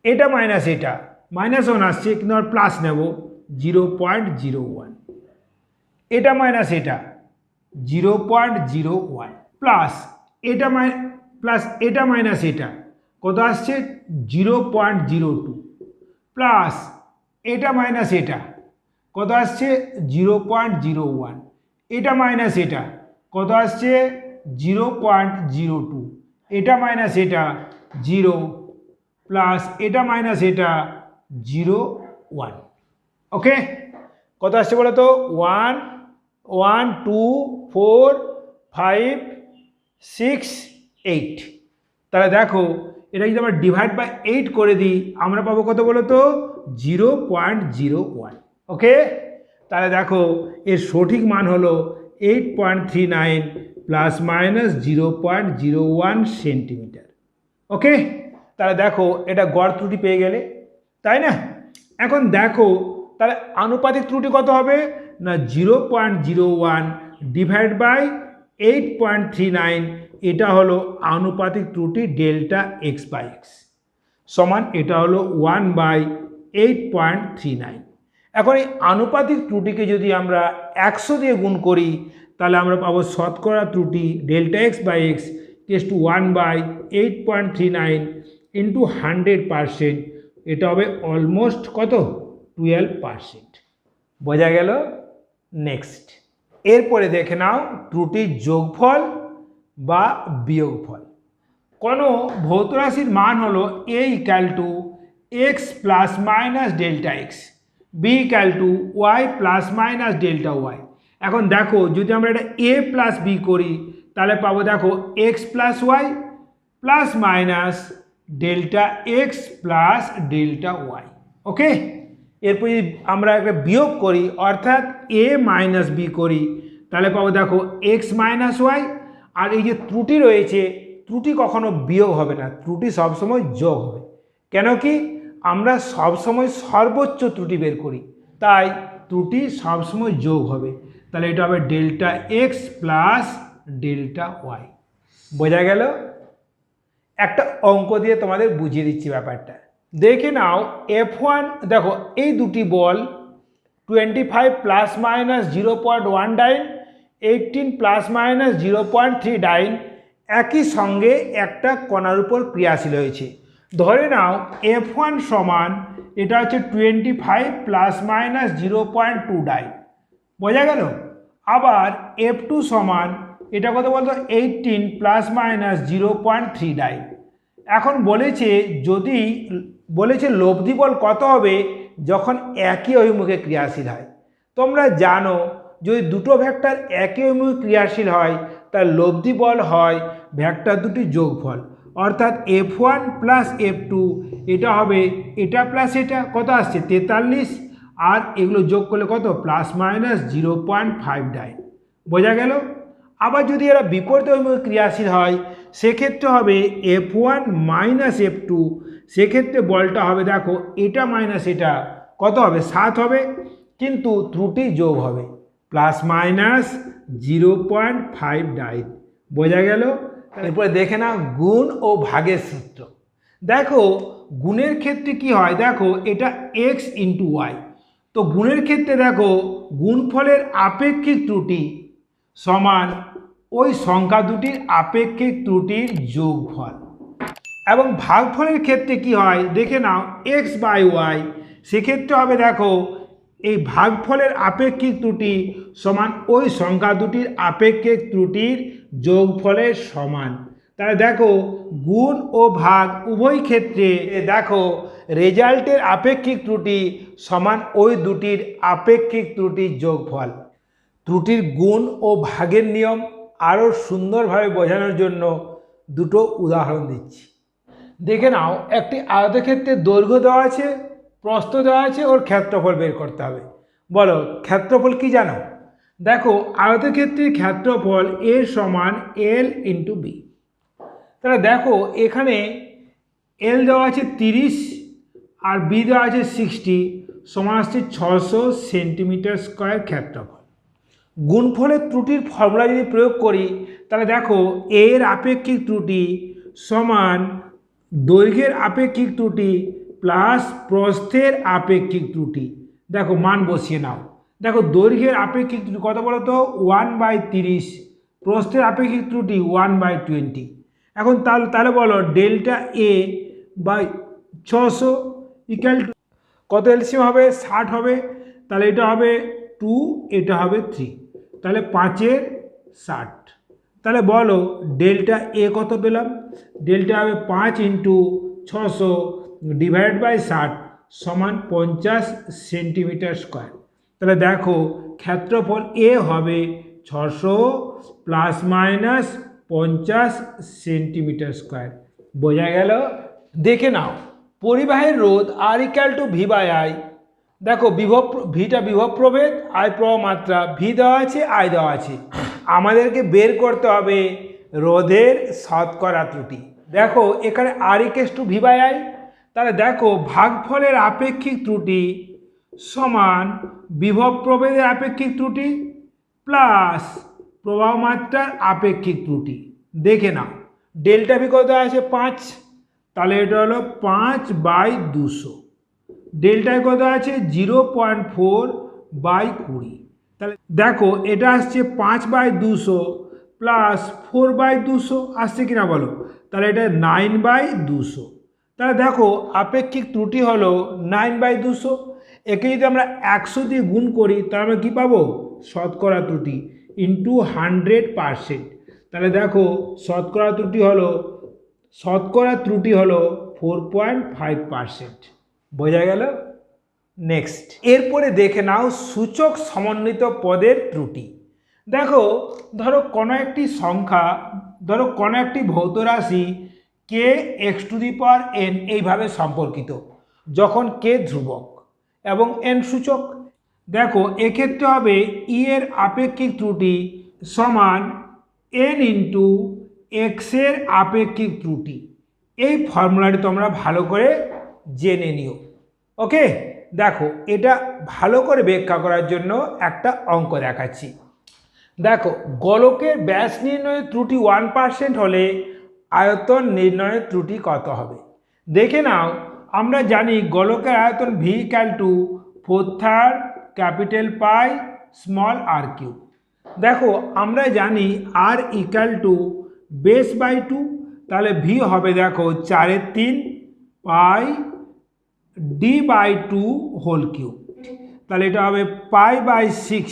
এটা মাইনাস এটা মাইনাস 1 আসছে কিন্তু আমরা প্লাস নেব 0.01, এটা মাইনাস এটা 0.01 প্লাস এটা এটা মাইনাস এটা কত আসছে 0.02 প্লাস এটা মাইনাস এটা কত আসছে 0.01, এটা মাইনাস এটা কত আসছে 0.02, এটা মাইনাস এটা 0 প্লাস এটা মাইনাস এটা 0.1, ওকে। কত আসছে বলো তো 1 1 2 4 5 6 8। তাহলে দেখো এটা যদি আমরা ডিভাইড বাই 8 করে দিই আমরা পাবো কত বলো তো 0.01, ওকে। তাহলে দেখো এর সঠিক মান হলো 8.39 প্লাস মাইনাস 0.01 সেন্টিমিটার, ওকে। তাহলে দেখো এটা গড় ত্রুটি পেয়ে গেলে, তাই না। এখন দেখো তাহলে আনুপাতিক ত্রুটি কত হবে না 0.01 ডিভাইড বাই 8.39, এটা হলো আনুপাতিক ত্রুটি ডেল্টা এক্স বাই এক্স সমান এটা হলো 1/8.39। এখন এই আনুপাতিক ত্রুটিকে যদি আমরা 100 দিয়ে গুণ করি তাহলে আমরা পাবো শতকরা ত্রুটি delta x by x equal to 1/8.39 into 100%, এটা হবে অলমোস্ট কত 12%, বোঝা গেল। নেক্সট এরপরে দেখে নাও ত্রুটির যোগফল বা বিয়োগফল। কোনো ভৌত রাশির মান হলো a equal to X plus minus delta X, B equal to Y plus minus delta Y. এখন দেখো যদি আমরা এটা a প্লাস বি করি তাহলে পাবো দেখো x plus y plus minus delta x plus delta y, okay. এরপর যদি আমরা একটা বিয়োগ করি অর্থাৎ a মাইনাস বি করি তাহলে পাবো দেখো এক্স মাইনাস ওয়াই। আর এই যে ত্রুটি রয়েছে ত্রুটি কখনো বিয়োগ হবে না, ত্রুটি সবসময় যোগ হবে। কেন কি আমরা সবসময় সর্বোচ্চ ত্রুটি বের করি, তাই ত্রুটি সবসময় যোগ হবে। তাহলে এটা হবে delta x plus delta Y, বোঝা গেল। একটা অঙ্ক দিয়ে তোমাদের বুঝিয়ে দিচ্ছি ব্যাপারটা, দেখে নাও F1 দেখো এই দুটি বল 25 প্লাস মাইনাস 0.1 ডাইন 18 প্লাস মাইনাস 0.3 ডাইন একই সঙ্গে একটা কণার উপর ক্রিয়াশীল হয়েছে। ধরে নাও F1 সমান এটা হচ্ছে 25 প্লাস মাইনাস 0.2 ডাই, বোঝা গেল। আবার F2 সমান এটা কত বলতো 18 প্লাস মাইনাস 0.3 ডাই। এখন বলেছে লব্ধি বল কত হবে যখন একই অভিমুখে ক্রিয়াশীল হয়। তোমরা জানো যদি দুটো ভেক্টর একই অভিমুখে ক্রিয়াশীল হয় তার লব্ধি বল হয় ভেক্টর দুটির যোগফল, অর্থাৎ F1 প্লাস F2 এটা হবে এটা প্লাস এটা কত আসছে 43, আর এগুলো যোগ করলে কত প্লাস মাইনাস 0.5 ডাই, বোঝা গেল। আবার যদি এরা বিপরীত অভিমুখে ক্রিয়াশীল হয় সেক্ষেত্রে হবে F1 মাইনাস F2, সেক্ষেত্রে বলটা হবে দেখো এটা মাইনাস এটা কত হবে 7 হবে, কিন্তু ত্রুটি যোগ হবে প্লাস মাইনাস 0.5 ডাই, বোঝা গেল। এরপরে দেখে নাও গুণ ও ভাগের সূত্র। দেখো গুণের ক্ষেত্রে কি হয়, দেখো এটা x ইন্টু ওয়াই, তো গুণের ক্ষেত্রে দেখো গুণফলের আপেক্ষিক ত্রুটি সমান ওই সংখ্যা দুটির আপেক্ষিক ত্রুটির যোগফল। এবং ভাগফলের ক্ষেত্রে কি হয় দেখে নাও x বাই ওয়াই, সেক্ষেত্রে হবে দেখো এই ভাগফলের আপেক্ষিক ত্রুটি সমান ওই সংখ্যা দুটির আপেক্ষিক ত্রুটির যোগফলের সমান। তাহলে দেখো গুণ ও ভাগ উভয় ক্ষেত্রে দেখো রেজাল্টের আপেক্ষিক ত্রুটি সমান ওই দুটির আপেক্ষিক ত্রুটির যোগফল। ত্রুটির গুণ ও ভাগের নিয়ম আরও সুন্দরভাবে বোঝানোর জন্য দুটো উদাহরণ দিচ্ছি। দেখে নাও একটি আয়তক্ষেত্রের দৈর্ঘ্য দেওয়া আছে, প্রস্থ দেওয়া আছে, ওর ক্ষেত্রফল বের করতে হবে। বলো ক্ষেত্রফল কি জানো? দেখো আয়তক্ষেত্রের ক্ষেত্রফল A সমান L ইন্টু বি। তাহলে দেখো এখানে L দেওয়া আছে 30 আর বি দেওয়া আছে 60, সমান আসছে 600 সেন্টিমিটার স্কোয়ার ক্ষেত্রফল। গুণফলের ত্রুটির ফর্মুলা যদি প্রয়োগ করি তাহলে দেখো এর আপেক্ষিক ত্রুটি সমান দৈর্ঘ্যের আপেক্ষিক ত্রুটি প্লাস প্রস্থের আপেক্ষিক ত্রুটি। দেখো মান বসিয়ে নাও। দেখো দৈর্ঘ্যের আপেক্ষিক ত্রুটি কত বলো তো 1/30, প্রস্থের আপেক্ষিক ত্রুটি 1/20। এখন তাহলে বলো delta A by 600 equal to কত এলসিএম হবে 60 হবে, তাহলে এটা হবে 2, এটা হবে 3, তাহলে 5-এর 60। তাহলে বলো ডেল্টা এ কত পেলাম, ডেল্টা হবে 5 ইন্টু 600 ডিভাইড বাই 60 সমান 50 সেন্টিমিটার স্কোয়ার। তাহলে দেখো ক্ষেত্রফল এ হবে 600 প্লাস মাইনাস 50 সেন্টিমিটার স্কোয়ার, বোঝা গেল। দেখে নাও পরিবাহের রোধ R equal to V by I. দেখো ভিটা বিভব প্রভেদ, আই প্রবাহ মাত্রা, ভি দেওয়া আছে আই দেওয়া আছে, আমাদেরকে বের করতে হবে রোধের শতকরা ত্রুটি। দেখো এখানে R equal to V by I, তাহলে দেখো ভাগফলের আপেক্ষিক ত্রুটি সমান বিভব প্রভেদের আপেক্ষিক ত্রুটি প্লাস প্রবাহ মাত্রার আপেক্ষিক ত্রুটি। দেখে নাও ডেল্টা ভি কত আছে 5, তাহলে এটা হলো 5/200। ডেল্টায় কত আছে 0.4/20। তাহলে দেখো এটা আসছে 5/200 প্লাস 4/200 আসছে কিনা বলো, তাহলে এটা 9/200। তাহলে দেখো আপেক্ষিক ত্রুটি হলো 9/200। একে যদি আমরা 100 দিয়ে গুণ করি তাহলে আমরা কী পাবো শতকরা ত্রুটি ইন্টু 100%। তাহলে দেখো শতকরা ত্রুটি হলো 4.5%, বোঝা গেল। নেক্সট এরপরে দেখে নাও সূচক সমন্বিত পদের ত্রুটি। দেখো ধরো কোনো একটি সংখ্যা, ধরো কোনো একটি ভৌত রাশি কে x⁴n এইভাবে সম্পর্কিত, যখন কে ধ্রুবক এবং n সূচক। দেখো এক্ষেত্রে হবে ই এর আপেক্ষিক ত্রুটি সমান n ইন্টু এক্সের আপেক্ষিক ত্রুটি। এই ফর্মুলাটি তোমরা ভালো করে জেনে নিও। ওকে, দেখো এটা ভালো করে ব্যাখ্যা করার জন্য একটা অঙ্ক দেখাচ্ছি। দেখো গোলকের ব্যাস নির্ণয়ের ত্রুটি 1% হলে আয়তন নির্ণয়ের ত্রুটি কত হবে। দেখে নাও আমরা জানি গোলকের আয়তন V equal to 4/3 capital pi small r cube. দেখো আমরা জানি r equal to base by 2, তাহলে ভি হবে দেখো 4/3 pi d by two whole cube, তাহলে এটা হবে pi by 6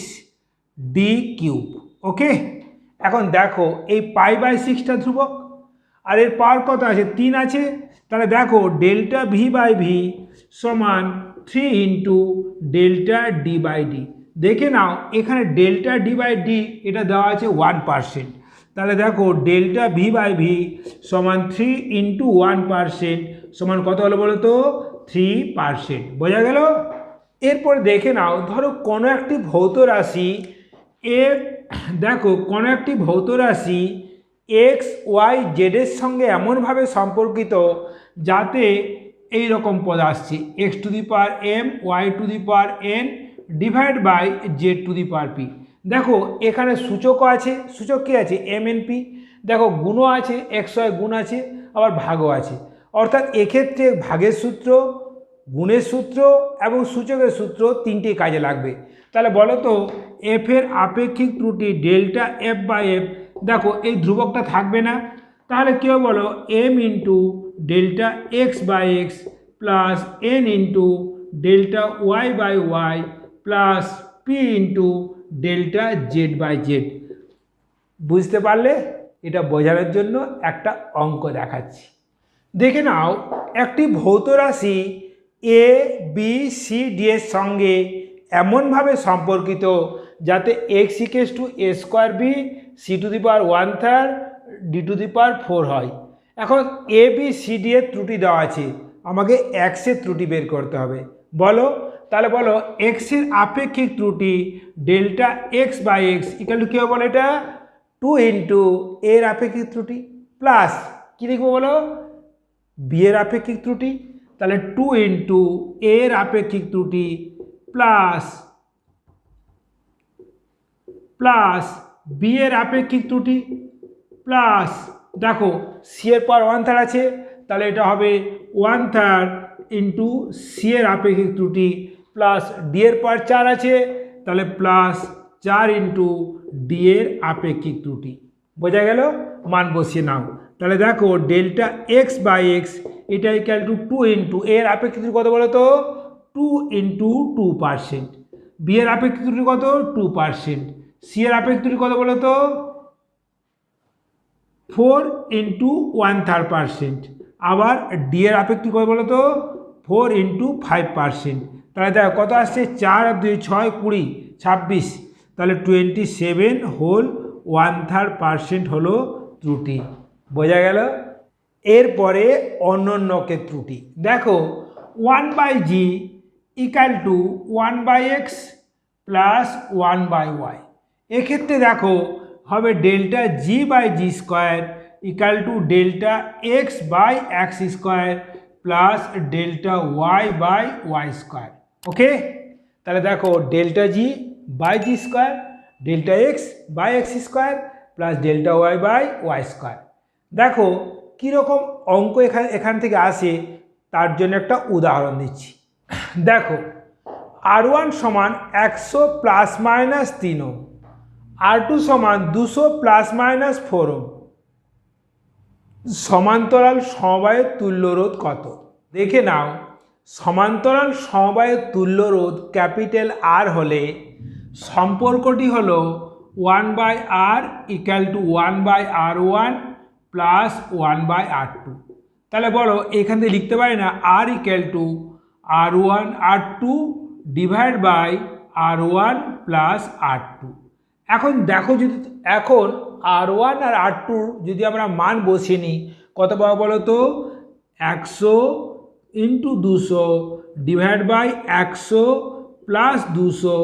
d cube. Okay, এখন দেখো এই পাই বাই 6টা ধ্রুবক আর এর পাওয়ার কত আছে, 3 আছে, তাহলে দেখো ডেল্টা ভি বাই ভি সমান 3 into delta D by D. দেখে নাও এখানে ডেল্টা ডি বাই ডি এটা দেওয়া আছে 1%, তাহলে দেখো ডেল্টা ভি বাই ভি সমান 3 ইন্টু 1% সমান কত হলো বলো তো, 3%। বোঝা গেল? এরপর দেখে নাও, ধরো কোনো একটি ভৌত রাশি এ, দেখো কোনো একটি ভৌত রাশি এক্স ওয়াই জেডের সঙ্গে এমনভাবে সম্পর্কিত যাতে এই রকম পদ আসছে X to the power M Y to the power N divide by Z to the power P. দেখো এখানে সূচকও আছে, সূচক কী আছে, এম এন পি। দেখো গুণও আছে, এক্স ওয়াই গুণ আছে, আবার ভাগও আছে, অর্থাৎ এক্ষেত্রে ভাগের সূত্র, গুণের সূত্র এবং সূচকের সূত্র তিনটি কাজে লাগবে। তাহলে বলো তো এফ এর আপেক্ষিক ত্রুটি ডেল্টা এফ বাই এফ, দেখো এই ধ্রুবকটা থাকবে না, তাহলে কেউ বলো M into delta x by X plus N into delta Y by Y plus P into delta Z by Z. বুঝতে পারলে? এটা বোঝানোর জন্য একটা অঙ্ক দেখাচ্ছি, দেখে নাও একটি ভৌত রাশি এ বি সি ডি এর সঙ্গে এমনভাবে সম্পর্কিত যাতে x equals to a square b c to the power 1/3 d to the power 4 হয়। এখন এ বি সি ডি এর ত্রুটি দেওয়া আছে, আমাকে এক্সের ত্রুটি বের করতে হবে। বলো, তাহলে বলো এক্সের আপেক্ষিক ত্রুটি delta x by x equal to কী হবে বলো, এটা 2 ইন্টু এর আপেক্ষিক ত্রুটি প্লাস কী লিখবো বলো, বি এর আপেক্ষিক ত্রুটি, তাহলে 2 ইন্টু এর আপেক্ষিক ত্রুটি প্লাস বি এর আপেক্ষিক ত্রুটি প্লাস, দেখো সি এর পাওয়ার 1/3 আছে, তাহলে এটা হবে 1/3 ইন্টু সি এর আপেক্ষিক ত্রুটি প্লাস ডি এর পাওয়ার 4 আছে, তাহলে প্লাস 4 ইন্টু ডি এর আপেক্ষিক ত্রুটি। বোঝা গেল? মান বসিয়ে নাও, তাহলে দেখো ডেল্টা এক্স বাই এক্স এটা ইকুয়াল টু 2 ইন্টু এর আপেক্ষিক ত্রুটি কত বলো তো, 2 ইন্টু 2%, বি এর আপেক্ষিক ত্রুটি কত 2%, সি এর আপেক্ষিক ত্রুটি কত বলো তো 4 ইন্টু 1/3%, আবার ডি এর আপেক্ষিক কত বলো তো 4 ইন্টু 5%, তাহলে দেখো কত আসছে, 4 আর 2 6 20 26, তাহলে 27 হোল 1/3% হলো ত্রুটি। বোঝা গেল? এরপরে অনন্যকের ত্রুটি, দেখো 1/g equal to 1/x plus 1/y। এক্ষেত্রে দেখো হবে delta G by G square equal to delta x by X square plus delta Y by Y square. Okay, তাহলে দেখো delta G by G square delta x by X square plus delta Y by Y square. দেখো কীরকম অঙ্ক এখান থেকে আসে তার জন্য একটা উদাহরণ দিচ্ছি। দেখো R1 সমান 100 প্লাস মাইনাস 3 ওহম, R2 সমান 200 প্লাস মাইনাস 4 ওহম, সমান্তরাল সমবায়ের তুল্য রোধ কত? দেখে নাও, সমান্তরাল সমবায়ের তুল্য রোধ ক্যাপিটাল আর হলে সম্পর্কটি হলো 1/r equal to 1/r1 plus 1/r2। তাহলে বলো এখান থেকে লিখতে পারি না আর equal to R1 R2 divide by R1 plus R2। এখন দেখো যদি এখন R1 আর R2 যদি আমরা মান বসিয়ে নিই কত পাবো বলো তো, 100 ইন্টু 200 ডিভাইড বাই 100 প্লাস 200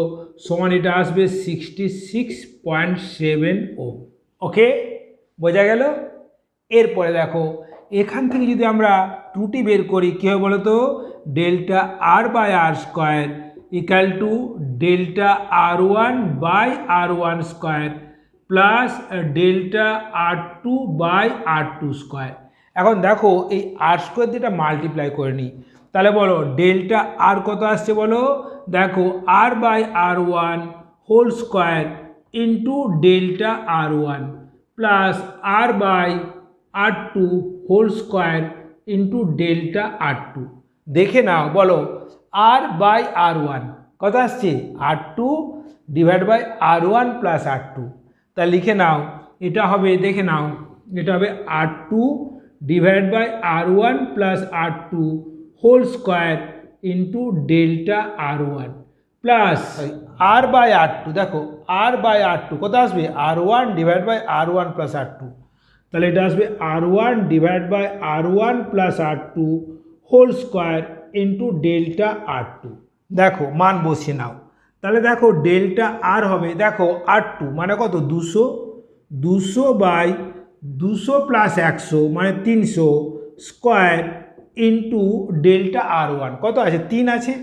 সমান এটা আসবে 66.7 ওহম। ওকে, বোঝা গেল? এরপরে দেখো এখান থেকে যদি আমরা ত্রুটি বের করি কী হবে বলো তো, ডেল্টা আর বাই আর square equal to delta R1 by R1 square plus delta R2 by R2 square. এখন দেখো এই আর স্কোয়ার যেটা মাল্টিপ্লাই করে নিই, তাহলে বলো ডেল্টা আর কত আসছে বলো, দেখো R by R1 whole square into delta R1 plus R by R2 whole square into delta R two. দেখে নাও, বলো আর বাই আর ওয়ান কত আসছে, R two divide by R one plus R two. তা লিখে নাও, এটা হবে, দেখে নাও, এটা হবে R two divide by R one plus R two whole square into delta R one plus R by R two. দেখো আর বাই আর টু কত আসবে, R one divide by R one plus R two. তাহলে এটা আসবে R one divide by R one plus R two whole square into delta R two. দেখো মান বসিয়ে নাও, তাহলে দেখো ডেল্টা আর হবে, দেখো আর টু মানে কত, 200, 200 বাই 200 প্লাস 100 মানে 300 square into delta R one কত আছে, 3 আছে,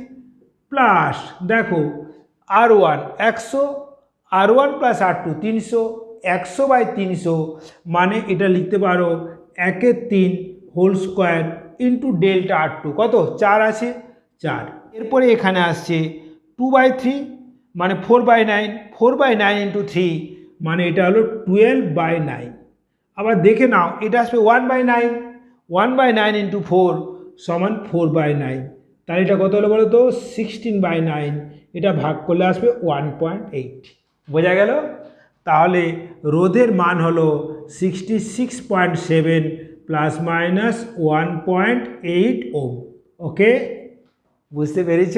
প্লাস দেখো R one 100, R one plus R two 300, 100 by 300 মানে এটা লিখতে পারো 1/3 whole square into delta R two কত, 4 আছে, 4। এরপরে এখানে আসছে 2/3 মানে 4/9, 4/9 ইন্টু 3 মানে এটা হলো 12/9। আবার দেখে নাও, এটা আসবে 1/9, 1/9 ইন্টু 4 সমান 4/9। তাহলে এটা কত হলো বলো তো, 16/9। এটা ভাগ করলে আসবে 1.8। বোঝা গেল? তাহলে রোধের মান হলো 66.7 প্লাস মাইনাস 1.8 ওম। ওকে, বুঝতে পেরেছ?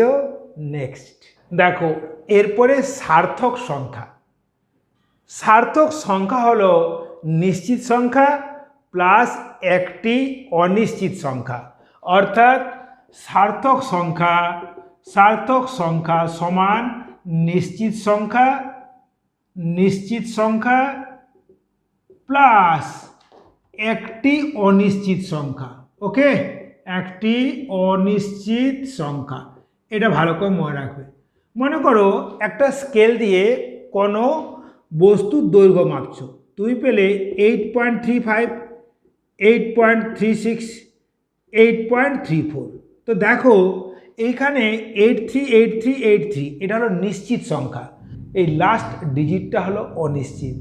নেক্সট দেখো, এরপরে সার্থক সংখ্যা। সার্থক সংখ্যা হলো নিশ্চিত সংখ্যা প্লাস একটি অনিশ্চিত সংখ্যা, অর্থাৎ সার্থক সংখ্যা সমান নিশ্চিত সংখ্যা প্লাস একটি অনিশ্চিত সংখ্যা। ওকে, একটি অনিশ্চিত সংখ্যা, এটা ভালো করে মনে রাখবে। মনে করো একটা স্কেল দিয়ে কোনো বস্তুর দৈর্ঘ্য মাপছো, তুমি পেলে 8.35, 8.36, 8.34। তো দেখো এইখানে 838383 এটা হলো নিশ্চিত সংখ্যা, এই লাস্ট ডিজিটটা হলো অনিশ্চিত।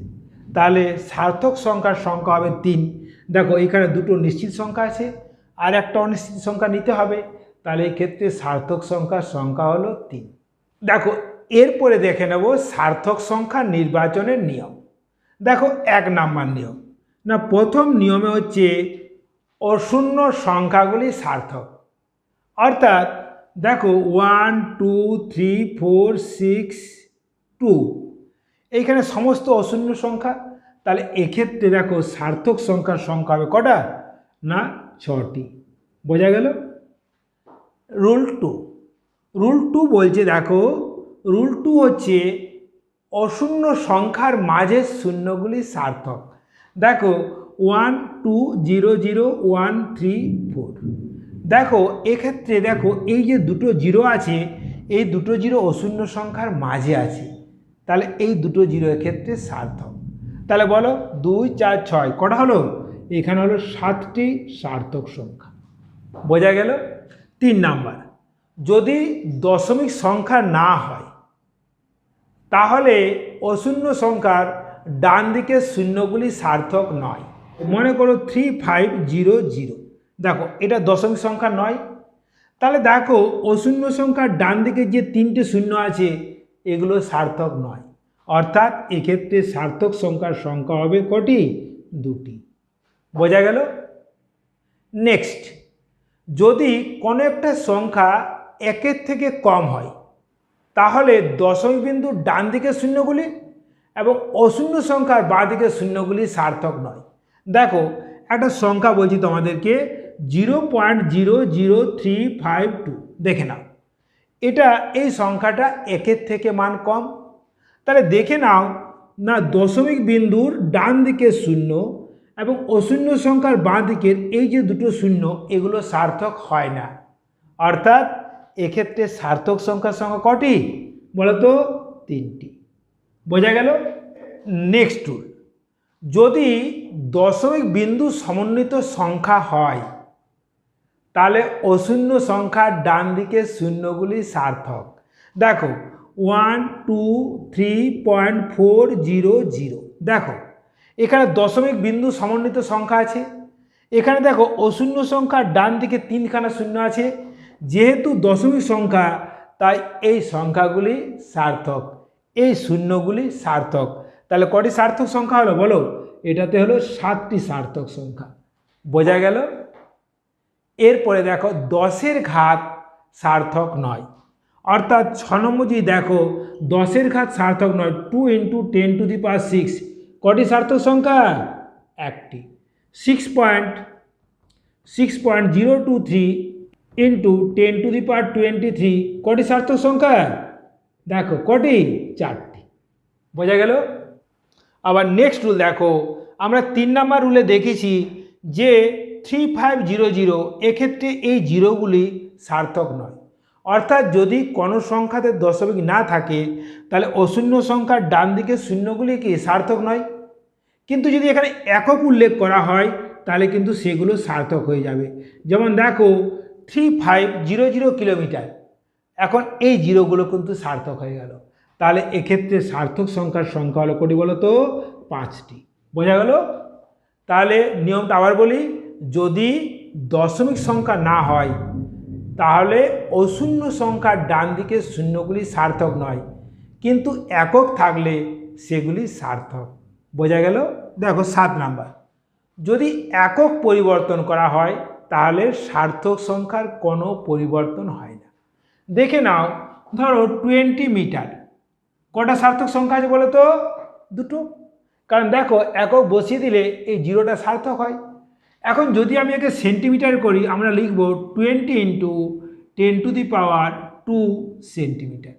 তাহলে সার্থক সংখ্যার সংখ্যা হবে 3। দেখো এখানে দুটো নিশ্চিত সংখ্যা আছে আর একটা অনিশ্চিত সংখ্যা নিতে হবে, তাহলে এই ক্ষেত্রে সার্থক সংখ্যার সংখ্যা হলো 3। দেখো এরপরে দেখে নেব সার্থক সংখ্যা নির্বাচনের নিয়ম। দেখো 1 নাম্বার নিয়ম, না প্রথম নিয়মে হচ্ছে অশূন্য সংখ্যাগুলি সার্থক, অর্থাৎ দেখো 1 2 3 4 6 2 এইখানে সমস্ত অশূন্য সংখ্যা। তাহলে এক্ষেত্রে দেখো সার্থক সংখ্যার সংখ্যা হবে কটা, না 6টি। বোঝা গেল? রুল 2 বলছে, দেখো রুল 2 হচ্ছে অশূন্য সংখ্যার মাঝের শূন্যগুলি সার্থক। দেখো 1 2 0 0 1 3 4। দেখো এক্ষেত্রে দেখো এই যে দুটো জিরো আছে, এই দুটো জিরো অশূন্য সংখ্যার মাঝে আছে, তাহলে এই দুটো জিরো ক্ষেত্রে সার্থক। তাহলে বলো 2 4 6 কটা হলো, এখানে হলো 7টি সার্থক সংখ্যা। বোঝা গেল? 3 নাম্বার, যদি দশমিক সংখ্যা না হয় তাহলে অশূন্য সংখ্যার ডান দিকের শূন্যগুলি সার্থক নয়। মনে করো 3500, দেখো এটা দশমিক সংখ্যা নয়, তাহলে দেখো অশূন্য সংখ্যার ডান দিকে যে 3টে শূন্য আছে এগুলো সার্থক নয়, অর্থাৎ এক্ষেত্রে সার্থক সংখ্যার সংখ্যা হবে কটি, 2টি। বোঝা গেল? নেক্সট, যদি কোনো একটা সংখ্যা 1-এর থেকে কম হয় তাহলে দশমিক বিন্দুর ডান দিকের শূন্যগুলি এবং অশূন্য সংখ্যার বাঁ দিকের শূন্যগুলি সার্থক নয়। দেখো একটা সংখ্যা বলছি তোমাদেরকে 0.00352, দেখে নাও এটা এই সংখ্যাটা 1-এর থেকে মান কম। তাহলে দেখে নাও না দশমিক বিন্দুর ডান দিকের শূন্য এবং অশূন্য সংখ্যার বাঁ দিকের এই যে দুটো শূন্য এগুলো সার্থক হয় না, অর্থাৎ এক্ষেত্রে সার্থক সংখ্যার সংখ্যা কটি বলতো, 3টি। বোঝা গেল? নেক্সট রুল, যদি দশমিক বিন্দু সমন্বিত সংখ্যা হয় তাহলে অশূন্য সংখ্যার ডান দিকের শূন্যগুলি সার্থক। দেখো 1 2 3.400, দেখো এখানে দশমিক বিন্দু সমন্বিত সংখ্যা আছে, এখানে দেখো অশূন্য সংখ্যার ডান দিকে 3খানা শূন্য আছে, যেহেতু দশমিক সংখ্যা তাই এই সংখ্যাগুলি সার্থক, এই শূন্যগুলি সার্থক। তাহলে কটি সার্থক সংখ্যা হলো বলো? এটাতে হলো 7টি সার্থক সংখ্যা। বোঝা গেল? এরপরে দেখো 10-এর ঘাত সার্থক নয়, অর্থাৎ 6 নম্বর যদি দেখো 10-এর ঘাত সার্থক নয়, 2 × 10⁶ কটি সার্থক সংখ্যা? একটি। 6.023 × 10⁻23 কটি সার্থক সংখ্যা? দেখো কটি? 4টি। বোঝা গেল? আবার নেক্সট রুল দেখো, আমরা 3 নম্বর রুলে দেখেছি যে 3500, এক্ষেত্রে এই জিরোগুলি সার্থক নয়, অর্থাৎ যদি কোনো সংখ্যাতে দশমিক না থাকে তাহলে অশূন্য সংখ্যার ডান দিকে শূন্যগুলি কি সার্থক নয়, কিন্তু যদি এখানে একক উল্লেখ করা হয় তাহলে কিন্তু সেগুলো সার্থক হয়ে যাবে। যেমন দেখো 3500 কিলোমিটার, এখন এই জিরোগুলো কিন্তু সার্থক হয়ে গেল। তাহলে এক্ষেত্রে সার্থক সংখ্যার সংখ্যা হলো কটি বলো তো? 5টি। বোঝা গেল? তাহলে নিয়মটা আবার বলি, যদি দশমিক সংখ্যা না হয় তাহলে অশূন্য সংখ্যার ডান দিকে শূন্যগুলি সার্থক নয়, কিন্তু একক থাকলে সেগুলি সার্থক। বোঝা গেল? দেখো 7 নাম্বার, যদি একক পরিবর্তন করা হয় তাহলে সার্থক সংখ্যার কোনো পরিবর্তন হয় না। দেখে নাও, ধরো 20 মিটার, কটা সার্থক সংখ্যা আছে বলো তো? 2টো, কারণ দেখো একক বসিয়ে দিলে এই জিরোটা সার্থক হয়। এখন যদি আমি একে সেন্টিমিটার করি, আমরা লিখব 20 × 10⁻2 সেন্টিমিটার।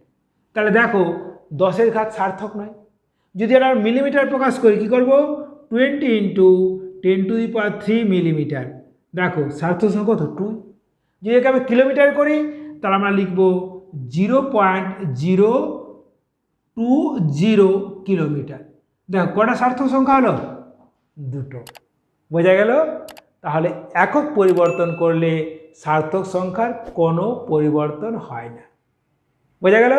তাহলে দেখো 10-এর ঘাত সার্থক নয়। যদি এটা মিলিমিটার প্রকাশ করি, কী করব? 20 × 10⁻3 মিলিমিটার। দেখো সার্থক সংখ্যা কত? 2। যদি একে আমি কিলোমিটার করি তাহলে আমরা লিখব 0.020 কিলোমিটার। দেখো কটা সার্থক সংখ্যা হলো? 2টো। বোঝা গেল? তাহলে একক পরিবর্তন করলে সার্থক সংখ্যার কোনো পরিবর্তন হয় না। বোঝা গেল?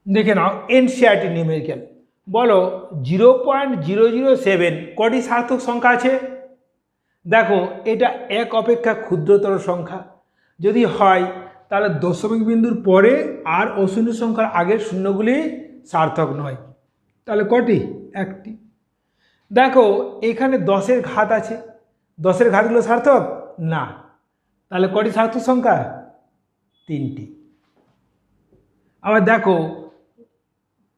দেখে নাও এনসিইআরটি নিউমেরিক্যাল, বলো 0.007 কটি সার্থক সংখ্যা আছে? দেখো এটা এক অপেক্ষা ক্ষুদ্রতর সংখ্যা, যদি হয় তাহলে দশমিক বিন্দুর পরে আর অশূন্য সংখ্যার আগের শূন্যগুলি সার্থক নয়। তাহলে কটি? একটি। দেখো এখানে 10-এর ঘাত আছে, 10-এর ঘাতগুলো সার্থক না, তাহলে কটি সার্থক সংখ্যা? 3টি। আবার দেখো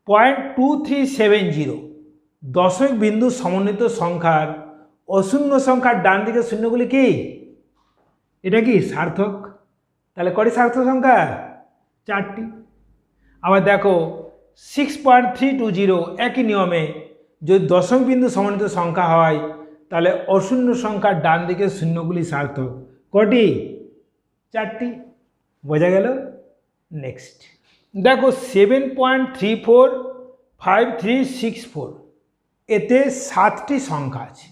0.2370 দশমিক বিন্দু সমন্বিত সংখ্যার অশূন্য সংখ্যার ডান দিকে শূন্যগুলি কি? এটা কি সার্থক? তাহলে কটি সার্থক সংখ্যা? 4টি। আবার দেখো 6.320 একই নিয়মে যদি দশমিক বিন্দু সমন্বিত সংখ্যা হয় তাহলে অশূন্য সংখ্যার ডান দিকে শূন্যগুলি সার্থক। কটি? 4টি। বোঝা গেল? নেক্সট দেখো 7.345364 এতে 7টি সংখ্যা আছে।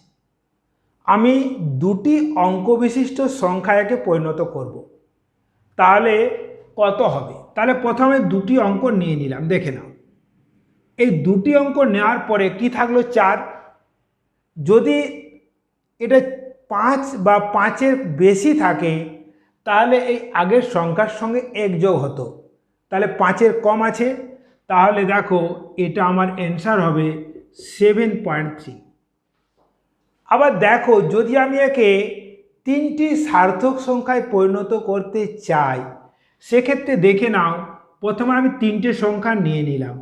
আমি 2টি অঙ্ক বিশিষ্ট সংখ্যা একে পরিণত করব, তাহলে কত হবে? তাহলে প্রথমে 2টি অঙ্ক নিয়ে নিলাম, দেখে নাও। এই 2টি অঙ্ক নেওয়ার পরে কি থাকলো? 4। যদি এটা 5 বা 5-এর বেশি থাকে তাহলে এই আগের সংখ্যার সঙ্গে 1 যোগ হতো, তাহলে 5-এর কম আছে, তাহলে দেখো এটা আমার অ্যান্সার হবে 7.3। আবার দেখো যদি আমি একে 3টি সার্থক সংখ্যায় পরিণত করতে চাই, সেক্ষেত্রে দেখে নাও, প্রথমে আমি 3টে সংখ্যা নিয়ে নিলাম।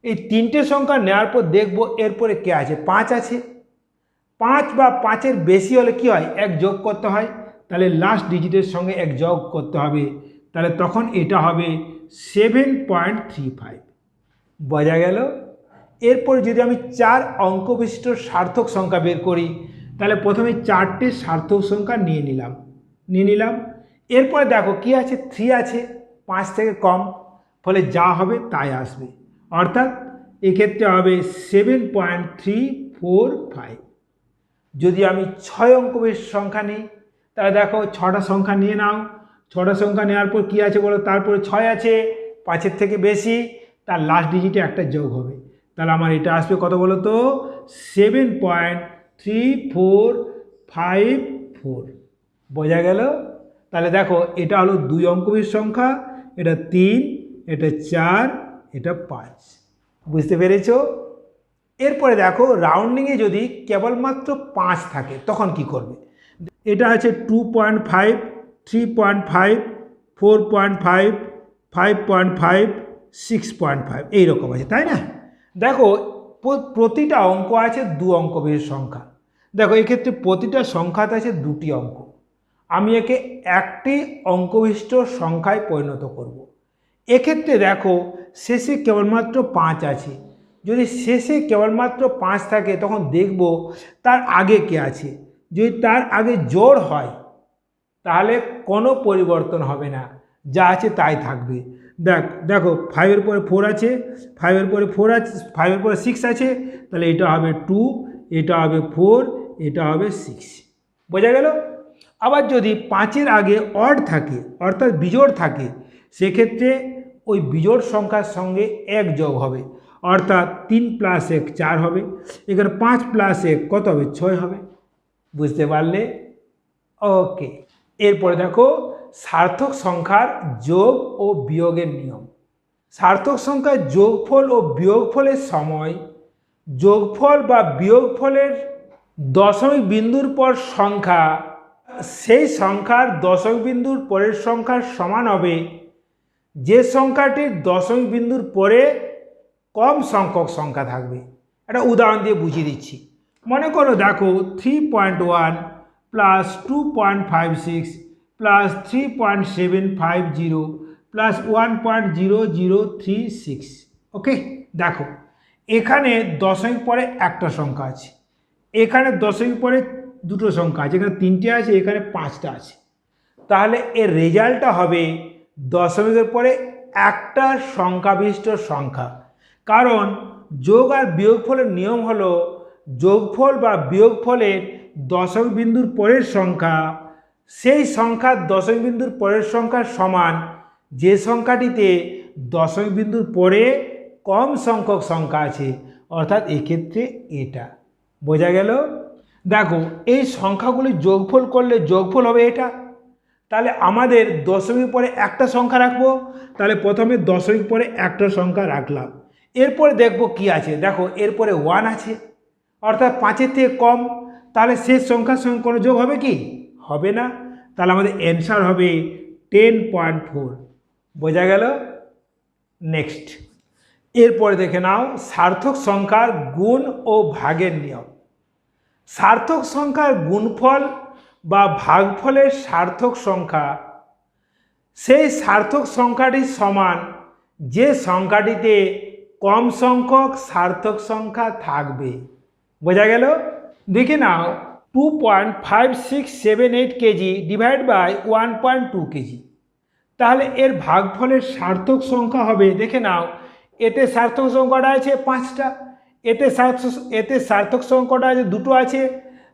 এই 3টে সংখ্যা নেওয়ার পর দেখব এরপরে কে আছে? 5 আছে। 5 বা 5-এর বেশি হলে কি হয়? 1 যোগ করতে হয়, তাহলে লাস্ট ডিজিটের সঙ্গে 1 যোগ করতে হবে, তাহলে তখন এটা হবে 7.35। বোঝা গেল? এরপর যদি আমি 4 অঙ্ক বিশিষ্ট সার্থক সংখ্যা বের করি, তাহলে প্রথমে 4টে সার্থক সংখ্যা নিয়ে নিলাম। এরপরে দেখো কি আছে? 3 আছে, 5 থেকে কম, ফলে যা হবে তাই আসবে, অর্থাৎ এক্ষেত্রে হবে 7.345। যদি আমি 6 অঙ্ক বিশিষ্ট সংখ্যা নিই, তাহলে দেখো 6টা সংখ্যা নিয়ে নাও। 6টা সংখ্যা নেওয়ার পর কী আছে বলো? তারপরে 6 আছে, 5-এর থেকে বেশি, তার লাস্ট ডিজিটে একটা যোগ হবে, তাহলে আমার এটা আসবে কত বলো তো? 7.345 4। বোঝা গেল? তাহলে দেখো এটা হলো 2 অঙ্ক বিশিষ্ট সংখ্যা, এটা 3, এটা 4, এটা 5। বুঝতে পেরেছো? এরপরে দেখো রাউন্ডিংয়ে যদি কেবলমাত্র 5 থাকে তখন কি করবে? এটা আছে 2.5, 3.5, 4.5, 5.5, 6.5 এইরকম আছে, তাই না? দেখো প্রতিটা অঙ্ক আছে 2 অঙ্ক বিশিষ্ট সংখ্যা। দেখো এক্ষেত্রে প্রতিটা সংখ্যাতে আছে 2টি অঙ্ক। আমি একে একটি অঙ্ক বিশিষ্ট সংখ্যায় পরিণত করব। এক্ষেত্রে দেখো শেষে কেবলমাত্র 5 আছে। যদি শেষে কেবলমাত্র 5 থাকে তখন দেখব তার আগে কে আছে। যদি তার আগে জোড় হয় তাহলে কোনো পরিবর্তন হবে না, যা আছে তাই থাকবে। দেখো 5-এর পরে 4 আছে, 5-এর পরে 4 আছে, 5-এর পরে 6 আছে, তাহলে এটা হবে 2, এটা হবে 4, এটা হবে 6। বোঝা গেল? আবার যদি 5-এর আগে অড থাকে অর্থাৎ বিজোড় থাকে, সেক্ষেত্রে ওই বিজোড় সংখ্যার সঙ্গে 1 যোগ হবে, অর্থাৎ 3 + 1 4 হবে। এখানে 5 + 1 কত হবে? 6 হবে। বুঝতে পারলে? ওকে। এরপরে দেখো সার্থক সংখ্যার যোগ ও বিয়োগের নিয়ম। সার্থক সংখ্যার যোগফল ও বিয়োগফলের সময় যোগফল বা বিয়োগফলের দশমিক বিন্দুর পর সংখ্যা সেই সংখ্যার দশমিক বিন্দুর পরের সংখ্যার সমান হবে যে সংখ্যাটির দশমিক বিন্দুর পরে কম সংখ্যক সংখ্যা থাকবে। একটা উদাহরণ দিয়ে বুঝিয়ে দিচ্ছি। মনে করো দেখো 3.1 + 2.56 + 3.750 + 1.0036। ওকে, দেখো এখানে দশমিক পরে একটা সংখ্যা আছে, এখানে দশমিক পরে দুটো সংখ্যা আছে, এখানে 3টে আছে, এখানে 5টা আছে। তাহলে এর রেজাল্টটা হবে দশমিকের পরে একটা সংখ্যা বিশিষ্ট সংখ্যা। কারণ যোগ আর বিয়োগফলের নিয়ম হলো যোগফল বা বিয়োগফলের দশমিক বিন্দুর পরের সংখ্যা সেই সংখ্যার দশমিক বিন্দুর পরের সংখ্যার সমান যে সংখ্যাটিতে দশমিক বিন্দুর পরে কম সংখ্যক সংখ্যা আছে, অর্থাৎ এক্ষেত্রে এটা। বোঝা গেল? দেখো এই সংখ্যাগুলি যোগফল করলে যোগফল হবে এটা। তাহলে আমাদের দশমিক পরে একটা সংখ্যা রাখবো, তাহলে প্রথমে দশমিক পরে একটা সংখ্যা রাখলাম। এরপরে দেখবো কি আছে। দেখো এরপরে 1 আছে, অর্থাৎ 5-এর থেকে কম। তাহলে শেষ সংখ্যার সঙ্গে কোনো যোগ হবে কি? হবে না। তাহলে আমাদের অ্যান্সার হবে 10.4। বোঝা গেল? নেক্সট, এরপরে দেখে নাও সার্থক সংখ্যার গুণ ও ভাগের নিয়ম। সার্থক সংখ্যার গুণফল বা ভাগফলের সার্থক সংখ্যা সেই সার্থক সংখ্যাটির সমান যে সংখ্যাটিতে কম সংখ্যক সার্থক সংখ্যা থাকবে। বোঝা গেল? দেখে নাও 2.5678 কেজি ডিভাইড বাই 1.2 কেজি। তাহলে এর ভাগফলের সার্থক সংখ্যা হবে, দেখে নাও এতে সার্থক সংখ্যাটা আছে 5টা, এতে সার্থক সংখ্যাটা আছে 2টো আছে।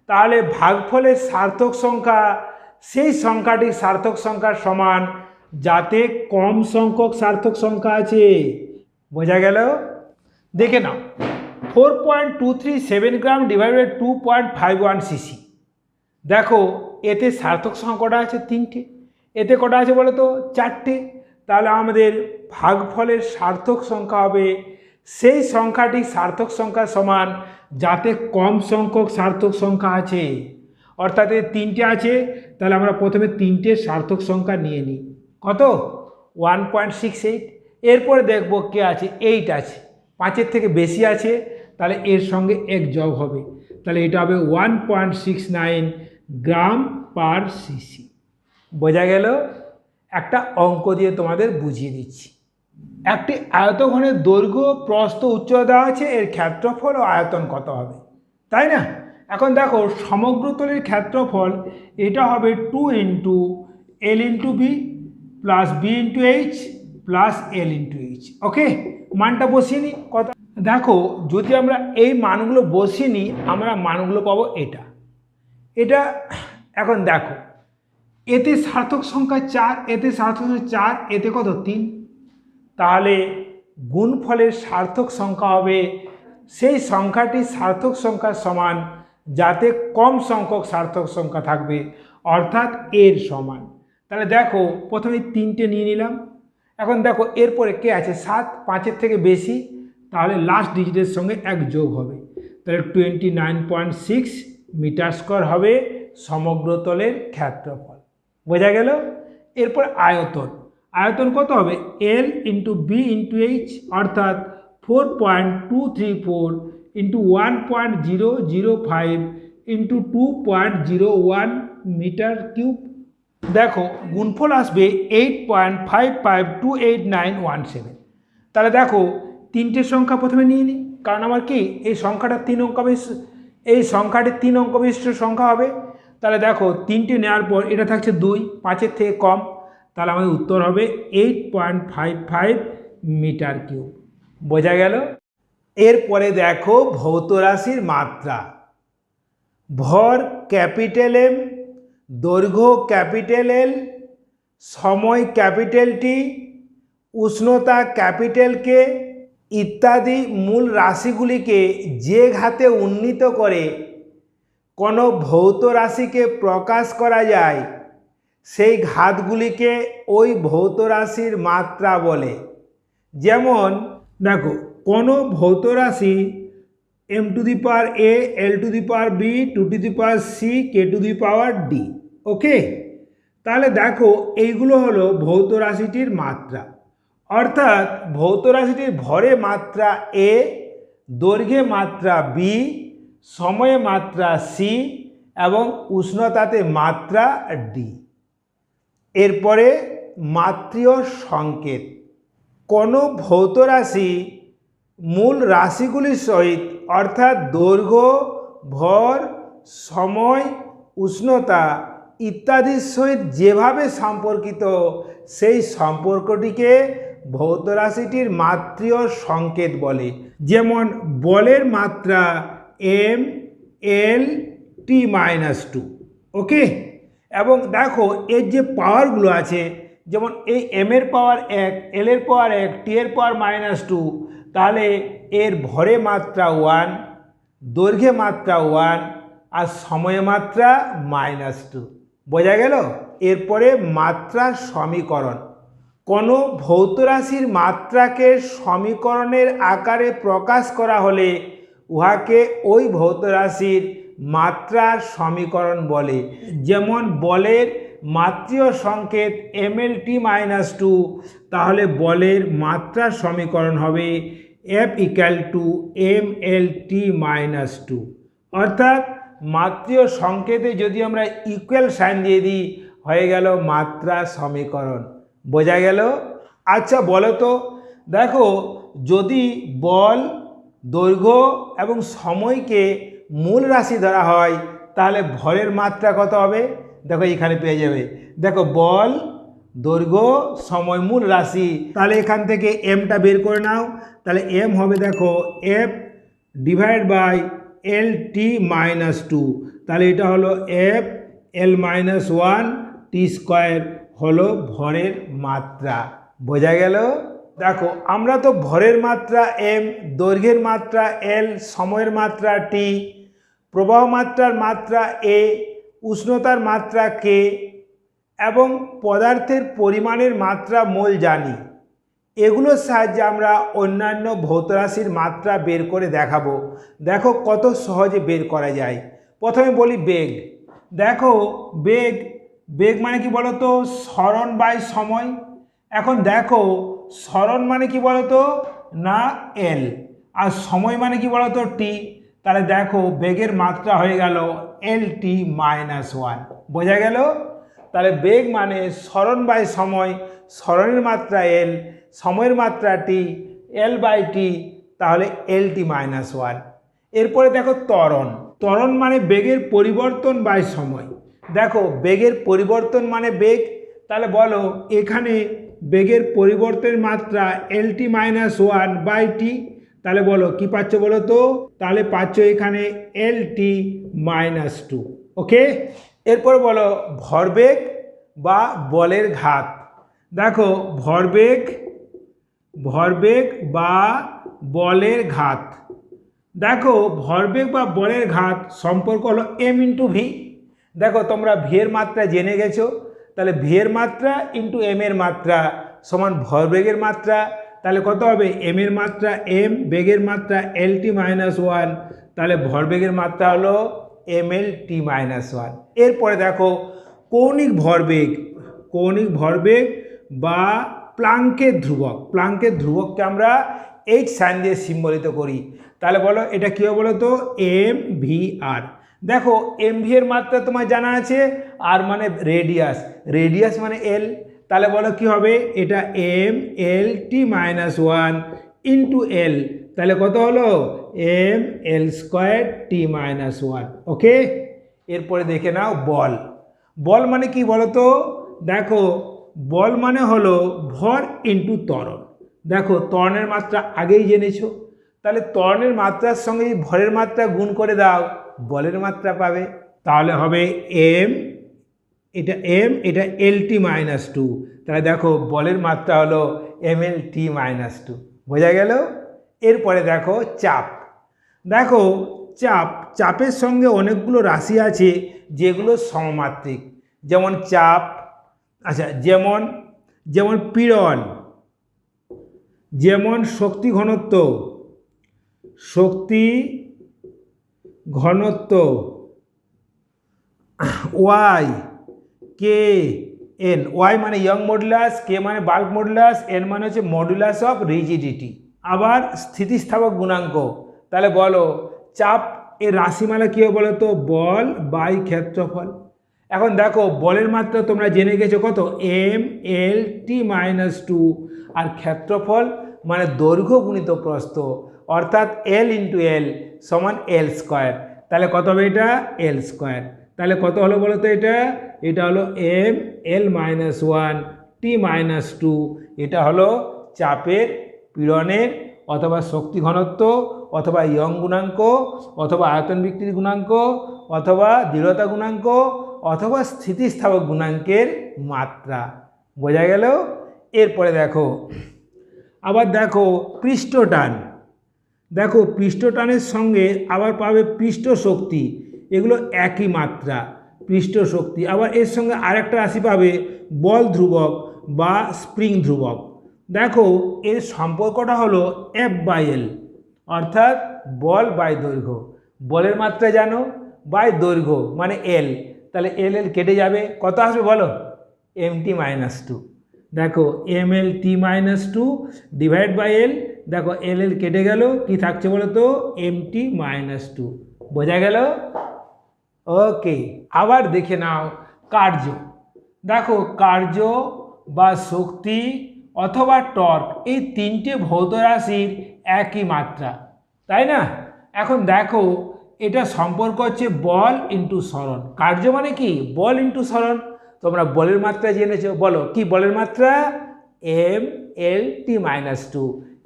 তাহলে ভাগফলের সার্থক সংখ্যা সেই সংখ্যাটি সার্থক সংখ্যার সমান যাতে কম সংখ্যক সার্থক সংখ্যা আছে। বোঝা গেল? দেখে নাও 4.237 গ্রাম ডিভাইড বাই 2.51 সিসি। দেখো এতে সার্থক সংখ্যাটা আছে 3টে, এতে কটা আছে বলো তো? 4টে। তাহলে আমাদের ভাগফলের সার্থক সংখ্যা হবে সেই সংখ্যাটি সার্থক সংখ্যার সমান যাতে কম সংখ্যক সার্থক সংখ্যা আছে। অর্থাৎ এর 3টে আছে, তাহলে আমরা প্রথমে 3টে সার্থক সংখ্যা নিয়ে নিই। কত? 1.68। এরপরে দেখব কে আছে? 8 আছে, 5-এর থেকে বেশি আছে, তাহলে এর সঙ্গে 1 যোগ হবে, তাহলে এটা হবে 1.69 গ্রাম পার সিসি। বোঝা গেল? একটা অঙ্ক দিয়ে তোমাদের বুঝিয়ে দিচ্ছি। একটি আয়তঘনের দৈর্ঘ্য, প্রস্থ, উচ্চতা দেওয়া আছে, এর ক্ষেত্রফল ও আয়তন কত হবে, তাই না? এখন দেখো সমগ্রতলের ক্ষেত্রফল এটা হবে 2 × L × B + B × H + L × H। ওকে, মানটা বসিয়ে নিই। কত? দেখো যদি আমরা এই মানগুলো বসিয়ে নিই আমরা মানগুলো পাবো এটা। এখন দেখো এতে সার্থক সংখ্যা 4, এতে সার্থক সংখ্যা 4, এতে কত? 3। তাহলে গুণফলের সার্থক সংখ্যা হবে সেই সংখ্যাটি সার্থক সংখ্যার সমান যাতে কম সংখ্যক সার্থক সংখ্যা থাকবে, অর্থাৎ এর সমান। তাহলে দেখো প্রথমে 3টে নিয়ে নিলাম। এখন দেখো এরপরে কে আছে 7, 5-এর থেকে বেশি, তাহলে লাস্ট ডিজিটের সঙ্গে 1 যোগ হবে, তাহলে 29.6 মিটার স্কোয়ার হবে সমগ্র তলের ক্ষেত্রফল। বোঝা গেল? এরপর আয়তন, আয়তন কত হবে? L into B into H, অর্থাৎ 4.234 ইন্টু 1.005 ইন্টু 2.01 মিটার কিউব। দেখো গুণফল আসবে 8.55289117। তাহলে দেখো 3টে সংখ্যা প্রথমে নিয়ে নিই, কারণ আমার কি এই সংখ্যাটা 3 অঙ্ক বিশিষ্ট, এই সংখ্যাটি 3 অঙ্ক বিশিষ্ট সংখ্যা হবে। তাহলে দেখো 3টে নেওয়ার পর এটা থাকছে 2, 5-এর থেকে কম, তাহলে আমাদের উত্তর হবে 8.55 মিটার কিউব। বোঝা গেল? এরপরে দেখো ভৌত রাশির মাত্রা। ভর ক্যাপিটাল এম, দৈর্ঘ্য ক্যাপিটাল এল, সময় ক্যাপিটাল টি, উষ্ণতা ক্যাপিটাল কে ইত্যাদি মূল রাশিগুলিকে যে ঘাতে উন্নীত করে কোনো ভৌত রাশিকে প্রকাশ করা যায়, সেই ঘাতগুলিকে ওই ভৌত রাশির মাত্রা বলে। যেমন দেখো কোনো ভৌত রাশি m to the power a, l to the power b, 2 to the power c, k two the power d। ওকে, তাহলে দেখো এইগুলো হলো ভৌত রাশিটির মাত্রা, অর্থাৎ ভৌত রাশিটির ভরে মাত্রা a, দৈর্ঘ্যে মাত্রা b, সময়ে মাত্রা c এবং উষ্ণতাতে মাত্রা d। এরপরে মাত্রীয় সংকেত। কোনো ভৌত রাশি মূল রাশিগুলির সহিত, অর্থাৎ দৈর্ঘ্য, ভর, সময়, উষ্ণতা ইত্যাদির সহিত যেভাবে সম্পর্কিত, সেই সম্পর্কটিকে ভৌত রাশিটির মাত্রীয় সংকেত বলে। যেমন বলের মাত্রা m l t-2। ওকে, এবং দেখো এর যে পাওয়ারগুলো আছে, যেমন এই m এর পাওয়ার 1, l এর পাওয়ার 1, t এর পাওয়ার -2, তাহলে এর ভরে মাত্রা 1, দৈর্ঘ্যে মাত্রা 1 আর সময়ে মাত্রা -2। বোঝা গেল? এরপরে মাত্রার সমীকরণ। কোনো ভৌত রাশির মাত্রাকে সমীকরণের আকারে প্রকাশ করা হলে উহাকে ওই ভৌত রাশির মাত্রার সমীকরণ বলে। যেমন বলের মাত্রীয় সংকেত mlt-2, তাহলে বলের মাত্রার সমীকরণ হবে F = mlt-2। অর্থাৎ মাত্রীয় সংকেতে যদি আমরা ইকুয়াল সাইন দিয়ে দিই, হয়ে গেল মাত্রা সমীকরণ। বোঝা গেল? আচ্ছা বলো তো, দেখো যদি বল, দৈর্ঘ্য এবং সময়কে মূল রাশি ধরা হয়, তাহলে ভরের মাত্রা কত হবে? দেখো এখানে পেয়ে যাবে। দেখো বল, দৈর্ঘ্য, সময় মূল রাশি, তাহলে এখান থেকে এমটা বের করে নাও। তাহলে এম হবে দেখো F / LT-2, তাহলে এটা হলো F L-1 T² হলো ভরের মাত্রা। বোঝা গেল? দেখো আমরা তো ভরের মাত্রা m, দৈর্ঘ্যের মাত্রা l, সময়ের মাত্রা t, প্রবাহ মাত্রার মাত্রা a, উষ্ণতার মাত্রা k এবং পদার্থের পরিমাণের মাত্রা মোল জানি। এগুলোর সাহায্যে আমরা অন্যান্য ভৌত রাশির মাত্রা বের করে দেখাবো। দেখো কত সহজে বের করা যায়। প্রথমে বলি বেগ। দেখো বেগ, বেগ মানে কি বলতো? সরণ বাই সময়। এখন দেখো সরণ মানে কি বলতো? না এল, আর সময় মানে কি বলতো? টি। তাহলে দেখো বেগের মাত্রা হয়ে গেল LT-1। বোঝা গেল? তাহলে বেগ মানে সরণ বাই সময়, সরণের মাত্রা এল, সময়ের মাত্রা টি, L/T, তাহলে LT-1। এরপরে দেখো ত্বরণ। ত্বরণ মানে বেগের পরিবর্তন বাই সময়। দেখো বেগের পরিবর্তন মানে বেগ, তাহলে বলো এখানে বেগের পরিবর্তনের মাত্রা LT-1/T, তাহলে বলো কি পাচ্ছ বলো তো? তাহলে পাচ্ছ এখানে LT-2। ওকে, এরপর বলো ভরবেগ বা বলের ঘাত। দেখো ভরবেগ বা বলের ঘাত, দেখো ভরবেগ বা বলের ঘাত সম্পর্ক হলো এম ইন্টু ভি। দেখো তোমরা ভি এর মাত্রা জেনে গেছো, তাহলে ভি এর মাত্রা ইন্টু এম এর মাত্রা সমান ভরবেগের মাত্রা। তাহলে কত হবে? এম এর মাত্রা এম, বেগের মাত্রা এল টি মাইনাস ওয়ান, তাহলে ভরবেগের মাত্রা হলো M L T minus one. এরপরে দেখো কৌণিক ভরবেগ, কৌণিক ভরবেগ বা প্লাঙ্কের ধ্রুবক, প্লাঙ্কের ধ্রুবককে আমরা এইচ সাইন দিয়ে সিম্বলিত করি। তাহলে বলো এটা কী হবে বলো তো? এম ভি আর। দেখো এম ভি এর মাত্রা তোমার জানা আছে, আর মানে রেডিয়াস, রেডিয়াস মানে এল। তাহলে বলো কি হবে? এটা M L T minus one into L, তাহলে কত হলো? M L square T minus one. Okay, এরপরে দেখে নাও বল। বল মানে কি বলো তো? দেখো বল মানে হলো ভর ইন্টু ত্বরণ। দেখো ত্বরণের মাত্রা আগেই জেনেছো, তাহলে ত্বরণের মাত্রার সঙ্গে যদি ভরের মাত্রা গুণ করে দাও বলের মাত্রা পাবে। তাহলে হবে এম, এটা এম, এটা এল টি মাইনাস টু, তাহলে দেখো বলের মাত্রা হলো M L T minus two. বোঝা গেল? এরপরে দেখো চাপ। দেখো চাপ, চাপের সঙ্গে অনেকগুলো রাশি আছে যেগুলো সমমাত্রিক, যেমন চাপ, আচ্ছা যেমন যেমন পীড়ন, যেমন শক্তি ঘনত্ব, শক্তি ঘনত্ব, ওয়াই, কে, এন। ওয়াই মানে ইয়ং মডুলাস, কে মানে বাল্ক মডুলাস, এন মানে হচ্ছে মডুলাস অফ রিজিডিটি। আবার স্থিতিস্থাপক গুণাঙ্ক। তাহলে বলো চাপ এর রাশিমালা কী হবে বলো তো? বল বাই ক্ষেত্রফল। এখন দেখো বলের মাত্রা তোমরা জেনে গেছো কত? M L T minus two, আর ক্ষেত্রফল মানে দৈর্ঘ্য গুণিত প্রস্থ, অর্থাৎ এল ইন্টু এল সমান এল স্কোয়ার। তাহলে কত হবে? এটা এল স্কোয়ার। তাহলে কত হলো বলো তো? এটা হলো M L minus one T minus two. এটা হলো চাপের, পীড়নের, অথবা শক্তি ঘনত্ব, অথবা ইয়ং গুণাঙ্ক, অথবা আয়তন বিকৃতি গুণাঙ্ক, অথবা দৃঢ়তা গুণাঙ্ক, অথবা স্থিতিস্থাপক গুণাঙ্কের মাত্রা। বোঝা গেল? এরপরে দেখো আবার দেখো পৃষ্ঠটান। দেখো পৃষ্ঠটানের সঙ্গে আবার পাবে পৃষ্ঠ শক্তি, এগুলো একই মাত্রা, পৃষ্ঠ শক্তি। আবার এর সঙ্গে আরেকটা রাশি পাবে বল ধ্রুবক বা স্প্রিং ধ্রুবক। দেখো এর সম্পর্কটা হলো এফ বাই এল, অর্থাৎ বল বাই দৈর্ঘ্য। বলের মাত্রা জানো, বাই দৈর্ঘ্য মানে এল, তাহলে এল এল কেটে যাবে, কত আসবে বলো? M T minus two. দেখো M L T minus two divide by L, দেখো এল এল কেটে গেল, কি থাকছে বলো তো? M T minus two. বোঝা গেল? ওকে, আবার দেখে নাও কার্য। দেখো কার্য বা শক্তি অথবা টর্ক, এই তিনটে ভৌত রাশির একই মাত্রা, তাই না? এখন দেখো এটা সম্পর্ক হচ্ছে বল ইন্টু সরণ। কার্য মানে কি? বল ইন্টু সরণ। তোমরা বলের মাত্রা জেনেছো, বলো কি বলের মাত্রা? M L T minus two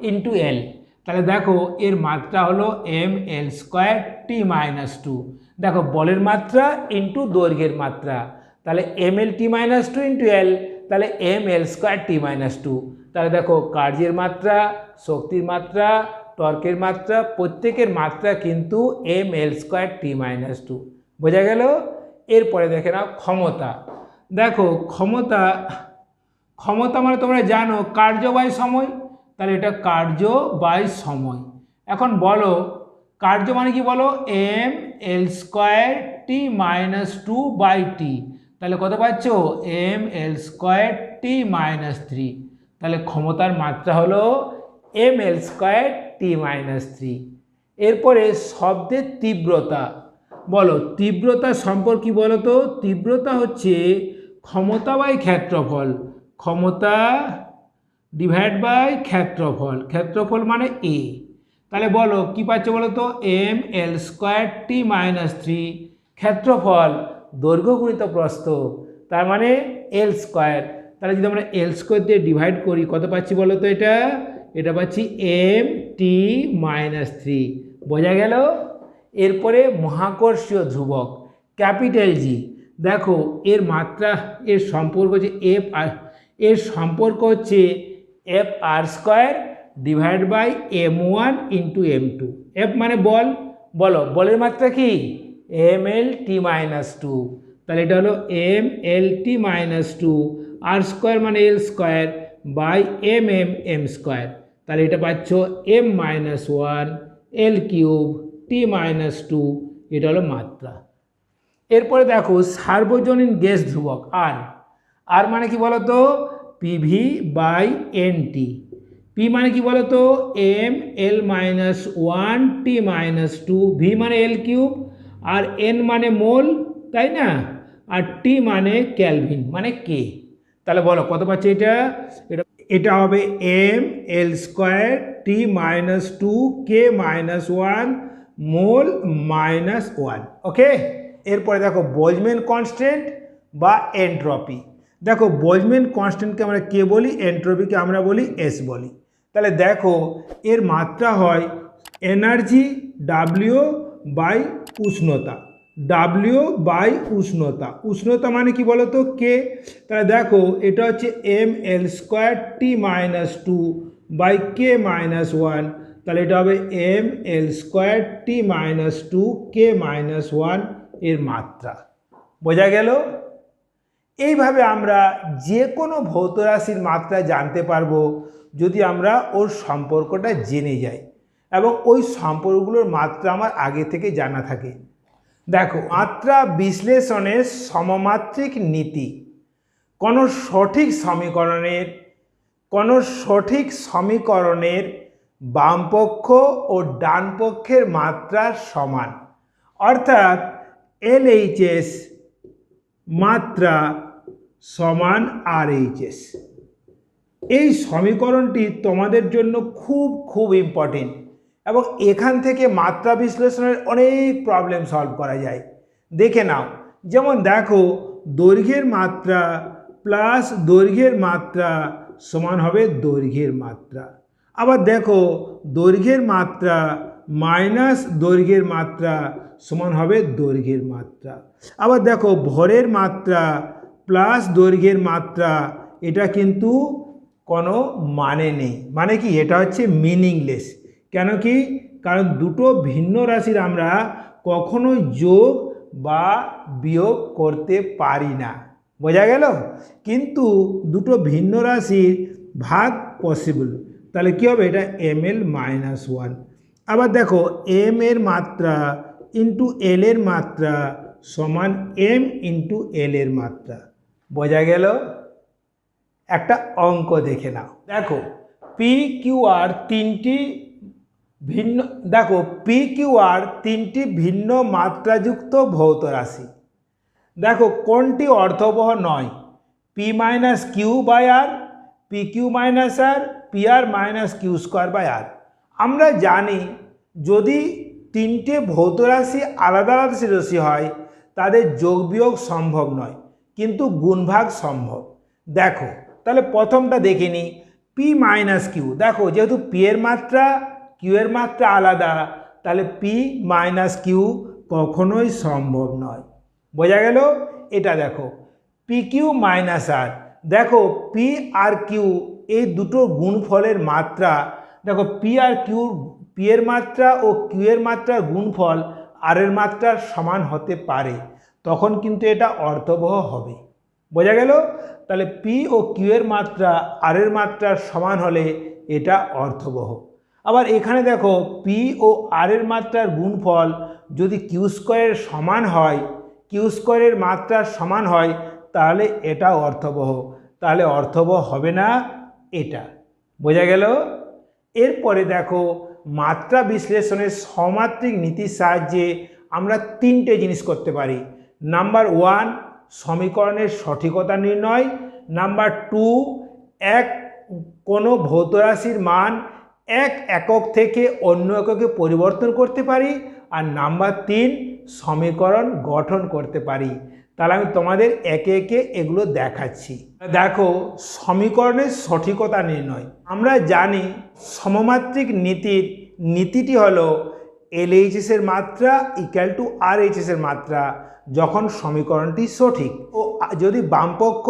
into L. তাহলে দেখো এর মাত্রা হলো M L square T minus two. দেখো বলের মাত্রা ইন্টু দৈর্ঘ্যের মাত্রা, তাহলে M L T minus two into L, তাহলে M L square T minus two. তাহলে দেখো কার্যের মাত্রা, শক্তির মাত্রা, টর্কের মাত্রা, প্রত্যেকের মাত্রা কিন্তু M L square T minus two. বোঝা গেল? এরপরে দেখে নাও ক্ষমতা। দেখো ক্ষমতা, ক্ষমতা মানে তোমরা জানো কার্য বাই সময়, তাহলে এটা কার্য বাই সময়। এখন বলো কার্য মানে কি বলো? M L square T minus two by T, তাহলে কত পাচ্ছ? M L square T minus three. তাহলে ক্ষমতার মাত্রা হলো M L square T minus three. এরপরে শব্দের তীব্রতা। বলো তীব্রতা সম্পর্কে বলো তো? তীব্রতা হচ্ছে ক্ষমতা বাই ক্ষেত্রফল, ক্ষমতা ডিভাইড বাই ক্ষেত্রফল, ক্ষেত্রফল মানে এ। তাহলে বলো কি পাচ্ছ বলো তো? M L square T minus three, ক্ষেত্রফল দৈর্ঘ্য গুণিত প্রস্থ, তার মানে এল স্কোয়ার। তাহলে যদি আমরা এল স্কোয়ার দিয়ে ডিভাইড করি কত পাচ্ছি বলো তো? এটা পাচ্ছি এম টি মাইনাস থ্রি। বোঝা গেল? এরপরে মহাকর্ষীয় ধ্রুবক ক্যাপিটাল জি। দেখো এর মাত্রা, এর সম্পর্ক হচ্ছে এফ আর, এর সম্পর্ক হচ্ছে F R square divide by M one into M two. F মানে বল, বলো বলের মাত্রা কি M L T minus two, তাহলে এটা হলো M L T minus two, R square মানে L square by M M M square, তাহলে এটা পাচ্ছ M minus one L cube T minus two, এটা হলো মাত্রা। এরপরে দেখো সার্বজনীন গ্যাস ধ্রুবক আর, আর মানে কি বলতো PV by N T, P মানে কি বলতো M L minus one T minus two, V মানে এল কিউব, আর এন মানে মোল, তাই না, আর টি মানে ক্যালভিন মানে কে, তাহলে বলো কত পাচ্ছে এটা, এটা হবে M L square T minus two K minus one mole minus one. Okay, এরপরে দেখো বোলজম্যান কনস্ট্যান্ট বা এন্ট্রপি। দেখো বোলজম্যান কনস্ট্যান্টকে আমরা কে বলি, এন্ট্রপিকে আমরা বলি এস বলি। তাহলে দেখো এর মাত্রা হয় এনার্জি ডাব্লিউ বাই উষ্ণতা, ডাব্লিউ বাই উষ্ণতা, উষ্ণতা মানে কি বলতো কে, তাহলে দেখো এটা হচ্ছে M L square T minus two by K minus one, তাহলে এটা হবে M L square T minus two K minus one এর মাত্রা। বোঝা গেল? এইভাবে আমরা যে কোনো ভৌত রাশির মাত্রা জানতে পারবো যদি আমরা ওর সম্পর্কটা জেনে যাই এবং ওই সম্পর্কগুলোর মাত্রা আমার আগে থেকে জানা থাকে। দেখো মাত্রা বিশ্লেষণের সমমাত্রিক নীতি, কোনো সঠিক সমীকরণের বামপক্ষ ও ডান পক্ষের মাত্রা সমান, অর্থাৎ এলএইচএস মাত্রা সমান আরএইচএস। এই সমীকরণটি তোমাদের জন্য খুব ইম্পর্টেন্ট এবং এখান থেকে মাত্রা বিশ্লেষণের অনেক প্রবলেম সলভ করা যায়। দেখে নাও, যেমন দেখো দৈর্ঘ্যের মাত্রা প্লাস দৈর্ঘ্যের মাত্রা সমান হবে দৈর্ঘ্যের মাত্রা, আবার দেখো দৈর্ঘ্যের মাত্রা মাইনাস দৈর্ঘ্যের মাত্রা সমান হবে দৈর্ঘ্যের মাত্রা, আবার দেখো ভরের মাত্রা প্লাস দৈর্ঘ্যের মাত্রা, এটা কিন্তু কোনো মানে নেই, মানে কি এটা হচ্ছে মিনিংলেস। কেন কি, কারণ দুটো ভিন্ন রাশির আমরা কখনোই যোগ বা বিয়োগ করতে পারি না। বোঝা গেল? কিন্তু দুটো ভিন্ন রাশির ভাগ পসিবল, তাহলে কী হবে, এটা এম এল মাইনাস ওয়ান। আবার দেখো এম এর মাত্রা ইন্টু এল এর মাত্রা সমান এম ইন্টু এল এর মাত্রা। বোঝা গেল? একটা অঙ্ক দেখে নাও। দেখো পি কিউ আর তিনটি ভিন্ন মাত্রাযুক্ত ভৌত রাশি। দেখো কোনটি অর্থবহ নয়, P minus Q by R, P Q minus R, P R minus Q square by R. আমরা জানি যদি তিনটে ভৌত রাশি আলাদা আলাদা রাশি হয় তাদের যোগ বিয়োগ সম্ভব নয়, কিন্তু গুণভাগ সম্ভব। দেখো তাহলে প্রথমটা দেখে নিই, পি মাইনাস কিউ। দেখো যেহেতু পি এর মাত্রা কিউ এর মাত্রা আলাদা, তাহলে পি মাইনাস কিউ কখনোই সম্ভব নয়। বোঝা গেল? এটা দেখো পি কিউ মাইনাস আর, দেখো পি আর কিউ এই দুটো গুণফলের মাত্রা, দেখো পি আর কিউ, পি এর মাত্রা ও কিউ এর মাত্রার গুণফল আর এর মাত্রার সমান হতে পারে, তখন কিন্তু এটা অর্থবহ হবে। বোঝা গেল? তাহলে পি ও কিউ এর মাত্রা আর এর মাত্রার সমান হলে এটা অর্থবহ। আবার এখানে দেখো পি ও আর এর মাত্রার গুণফল যদি কিউ স্কোয়ারের সমান হয়, কিউ স্কোয়ারের মাত্রার সমান হয়, তাহলে এটা অর্থবহ, তাহলে অর্থবহ হবে না এটা। বোঝা গেল? এরপরে দেখো মাত্রা বিশ্লেষণের সমাত্রিক নীতির সাহায্যে আমরা তিনটে জিনিস করতে পারি। নাম্বার ওয়ান, সমীকরণের সঠিকতা নির্ণয়। নাম্বার টু, কোনো ভৌত রাশির মান এক একক থেকে অন্য এককে পরিবর্তন করতে পারি। আর নাম্বার তিন, সমীকরণ গঠন করতে পারি। তাহলে আমি তোমাদের একে একে এগুলো দেখাচ্ছি। দেখো সমীকরণের সঠিকতা নির্ণয়। আমরা জানি সমমাত্রিক নীতিটি হলো এলএইচএস এর মাত্রা ইকুয়াল টু আরএইচএস এর মাত্রা যখন সমীকরণটি সঠিক, ও যদি বামপক্ষ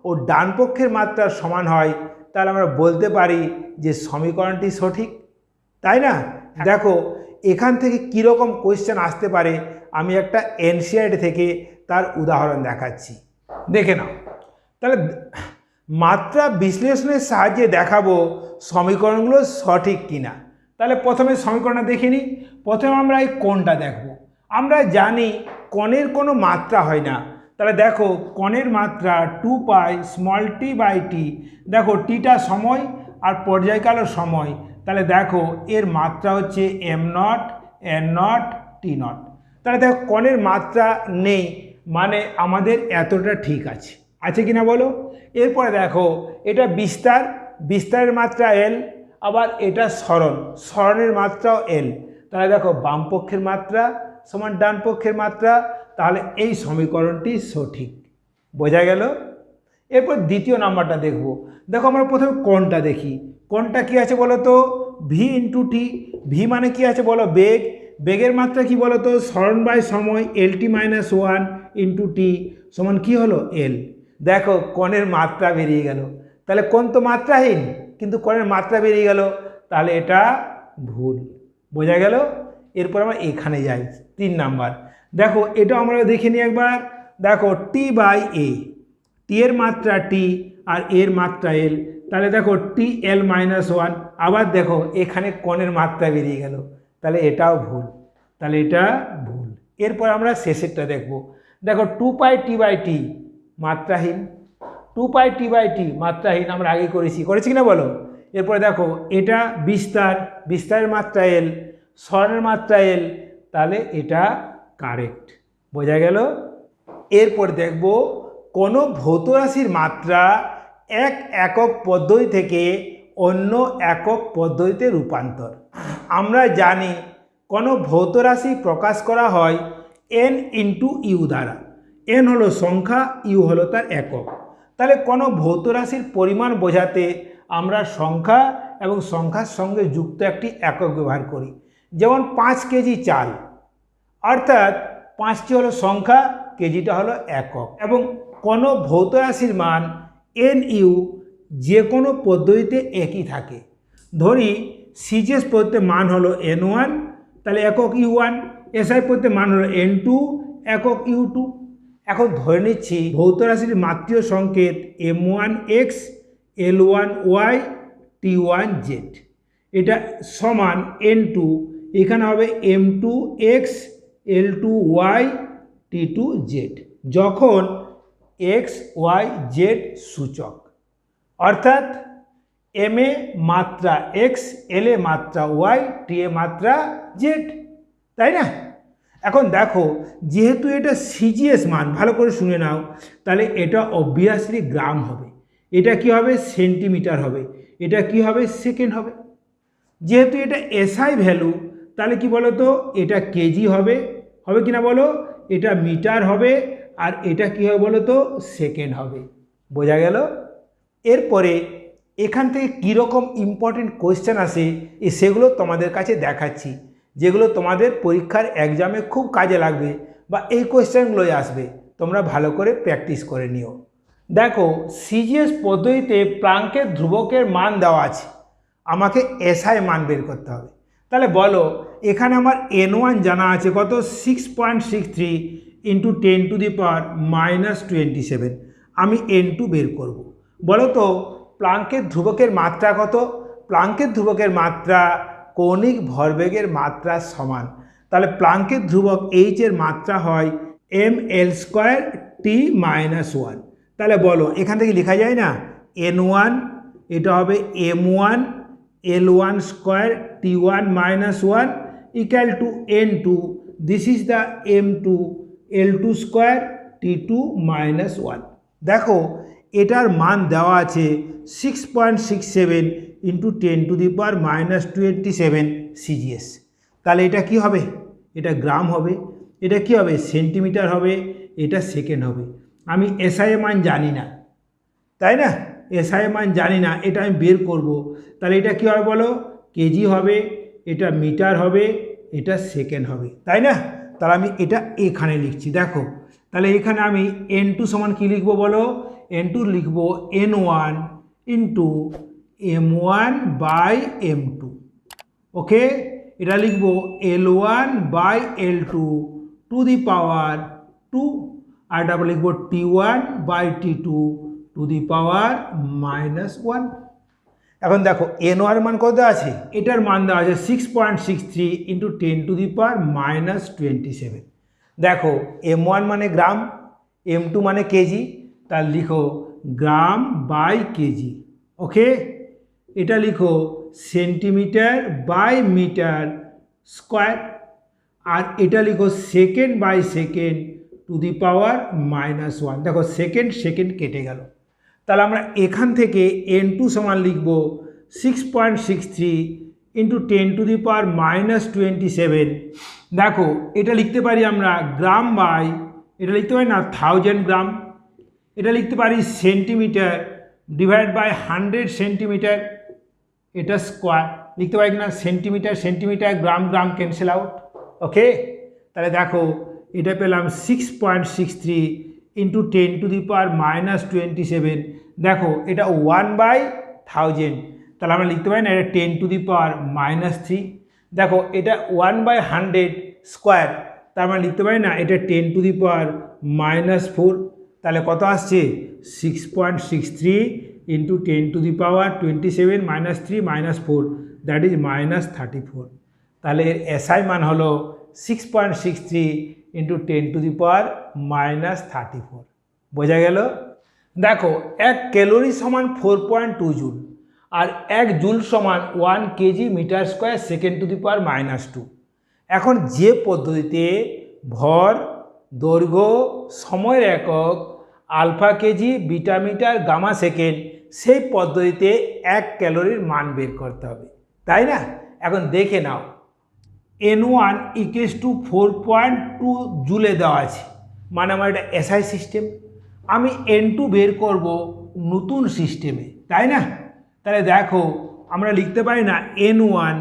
ও ডান পক্ষের মাত্রা সমান হয় তাহলে আমরা বলতে পারি যে সমীকরণটি সঠিক, তাই না? দেখো এখান থেকে কীরকম কোয়েশ্চেন আসতে পারে আমি একটা এনসিইআরটি থেকে তার উদাহরণ দেখাচ্ছি, দেখে নাও। তাহলে মাত্রা বিশ্লেষণের সাহায্যে দেখাবো সমীকরণগুলো সঠিক কিনা। তাহলে প্রথমে সমীকরণটা দেখে নিই। প্রথমে আমরা এই কোণটা দেখব। আমরা জানি কোণের কোনো মাত্রা হয় না। তাহলে দেখো কোণের মাত্রা 2π t/t। দেখো টিটা সময় আর পর্যায়কালও সময়। তাহলে দেখো এর মাত্রা হচ্ছে m0 n0 t0। তাহলে দেখো কোণের মাত্রা নেই, মানে আমাদের এতটা ঠিক আছে, আছে কিনা বলো। এরপরে দেখো এটা বিস্তার, বিস্তারের মাত্রা l, আবার এটা সরণ, সরণের মাত্রাও l। তাহলে দেখো বাম পক্ষের মাত্রা সমান ডান পক্ষের মাত্রা, তাহলে এই সমীকরণটি সঠিক। বোঝা গেল। এরপর দ্বিতীয় নাম্বারটা দেখব। দেখো আমরা প্রথমে কোণটা দেখি। কোণটা কি আছে বলো তো, v × t। v মানে কি আছে বলো, বেগ। বেগের মাত্রা কি বলো তো, সরণ বাই সময় lt - 1 × t সমান কি হলো l। দেখো কোণের মাত্রা বেরিয়ে গেল। তাহলে কোণ তো মাত্রাহীন, কিন্তু কোণের মাত্রা বেরিয়ে গেল, তাহলে এটা ভুল। বোঝা গেল। এরপর আমরা এখানে যাই 3 নাম্বার। দেখো এটা আমরা দেখে নিই একবার। দেখো t/a, টি এর মাত্রা t আর এর মাত্রা l। তাহলে দেখো tl - 1। আবার দেখো এখানে কোণের মাত্রা বেরিয়ে গেল, তাহলে এটাও ভুল, তাহলে এটা ভুল। এরপর আমরা শেষেরটা দেখব। দেখো 2πt/t মাত্রাহীন, 2πt/t মাত্রাহীন, আমরা আগে করেছি কিনা বলো। এরপরে দেখো এটা বিস্তার, বিস্তারের মাত্রা l, সরণের মাত্রা l, তাহলে এটা কারেক্ট। বোঝা গেল। এরপর দেখব কোনো ভৌত রাশির মাত্রা এক একক পদ্ধতি থেকে অন্য একক পদ্ধতিতে রূপান্তর। আমরা জানি কোনো ভৌত রাশি প্রকাশ করা হয় n × u দ্বারা। n হলো সংখ্যা, u হলো তার একক। তাহলে কোনো ভৌত রাশির পরিমাণ বোঝাতে আমরা সংখ্যা এবং সংখ্যার সঙ্গে যুক্ত একটি একক ব্যবহার করি। যেমন 5 কেজি চাল, অর্থাৎ 5টি হলো সংখ্যা, কেজিটা হলো একক। এবং কোনো ভৌত রাশির মান nu যে কোনো পদ্ধতিতে একই থাকে। ধরি সিজিএস পদ্ধতিতে মান হলো n1, তাহলে একক u1। এসআই পদ্ধতিতে মান হলো n2, একক u2। এখন ধরে নিচ্ছি ভৌত রাশির মাত্রিয় সংকেত m1x, l1y, t1z, এটা সমান n2। এখানে হবে m2x, l2y, t2z যখন x, y, z সূচক, অর্থাৎ m এ মাত্রা x, l এ মাত্রা y, t এ মাত্রা z, তাই না। এখন দেখো যেহেতু এটা সিজিএস মান, ভালো করে শুনে নাও, তাহলে এটা অবভিয়াসলি গ্রাম হবে, এটা কি হবে সেন্টিমিটার হবে, এটা কি হবে সেকেন্ড হবে। যেহেতু এটা এসআই ভ্যালু, তাহলে কি বলো তো, এটা কেজি হবে, হবে কিনা বলো, এটা মিটার হবে, আর এটা কি হবে বলো তো, সেকেন্ড হবে। বোঝা গেল। এরপরে এখান থেকে কীরকম ইম্পর্টেন্ট কোয়েশ্চেন আসে সেগুলো তোমাদের কাছে দেখাচ্ছি, যেগুলো তোমাদের পরীক্ষার এক্সামে খুব কাজে লাগবে, বা এই কোয়েশ্চেনগুলোই আসবে। তোমরা ভালো করে প্র্যাকটিস করে নিও। দেখো সিজিএস পদ্ধতিতে প্লাঙ্কের ধ্রুবকের মান দেওয়া আছে, আমাকে এসআই মান বের করতে হবে। তাহলে বলো এখানে আমার n1 জানা আছে কত, 6.63 × 10⁻⁻27। আমি n2 বের করব। বলো তো প্লাঙ্কের ধ্রুবকের মাত্রা কত। প্লাঙ্কের ধ্রুবকের মাত্রা কৌণিক ভরবেগের মাত্রা সমান। তাহলে প্লাঙ্কের ধ্রুবক h এর মাত্রা হয় ml²t−1। তাহলে বলো এখান থেকে লেখা যায় না, n1 এটা হবে m1 l1² t1−1 equal to n2, this is the m2 l2² t2−1। দেখো এটার মান দেওয়া আছে 6.67 × 10⁻⁻27 সিজিএস। তাহলে এটা কি হবে, এটা গ্রাম হবে, এটা কি হবে সেন্টিমিটার হবে, এটা সেকেন্ড হবে। আমি এসআই মান জানি না, তাই না, এসআই মান জানি না, এটা আমি বের করব। তাহলে এটা কি হবে বলো, কেজি হবে, এটা মিটার হবে, এটা সেকেন্ড হবে, তাই না। তাহলে আমি এটা এখানে লিখছি। দেখো তাহলে এখানে আমি n2 সমান কি লিখবো বলো, n2 লিখবো n1 × m1/m2। ওকে, এটা লিখব L1 by L2 two the power 2 আর এটা লিখব T1 by T2 to the power -1। এখন দেখো N1 মান কত আছে, এটার মান দেওয়া আছে 6.63 ইন্টু 10 টু দি পাওয়ার -27। দেখো M1 মানে গ্রাম, M2 মানে কেজি, তার লিখো গ্রাম বাই কেজি। ওকে, এটা লিখো সেন্টিমিটার বাই মিটার স্কোয়ার, আর এটা লিখো second by second to the power -1। দেখো সেকেন্ড সেকেন্ড কেটে গেল, তাহলে আমরা এখান থেকে N2 সমান লিখব 6.63 ইন্টু 10 টু দি পাওয়ার -27। দেখো এটা লিখতে পারি আমরা গ্রাম বাই, এটা লিখতে পারি না 1000 গ্রাম, এটা লিখতে পারি সেন্টিমিটার ডিভাইড বাই 100 সেন্টিমিটার, এটা স্কোয়ার লিখতে পারি না সেন্টিমিটার সেন্টিমিটার, গ্রাম গ্রাম ক্যান্সেল আউট। ওকে, তাহলে দেখো এটা পেলাম 6.63 ইন্টু 10 টু দি পাওয়ার -27। দেখো এটা 1/1000, তাহলে আমরা লিখতে পারি না এটা 10 টু দি পাওয়ার -3। দেখো এটা 1/100 স্কোয়ার, তার মানে লিখতে পারি না এটা 10 টু দি পাওয়ার -4। তাহলে কত আসছে 6.63 into 10 two the power 27 -3 -4, that is -34। তাহলে এর SI মান হলো 6.63 ইন্টু 10 টু দি পাওয়ার -34। বোঝা গেল? দেখো 1 ক্যালোরি সমান 4.2 জুল আর 1 জুল সমান 1 KG metre square second to the power -2। এখন যে পদ্ধতিতে ভর, দৈর্ঘ্য, সময়ের একক alpha KG, beta metre, gamma second, সেই পদ্ধতিতে 1 ক্যালোরির মান বের করতে হবে, তাই না? এখন দেখে নাও N1 ইকুয়ালস টু 4.2 জুলে দেওয়া আছে, মানে আমার এটা SI সিস্টেম। আমি N2 বের করব নতুন সিস্টেমে, তাই না? তাহলে দেখো আমরা লিখতে পারি না N1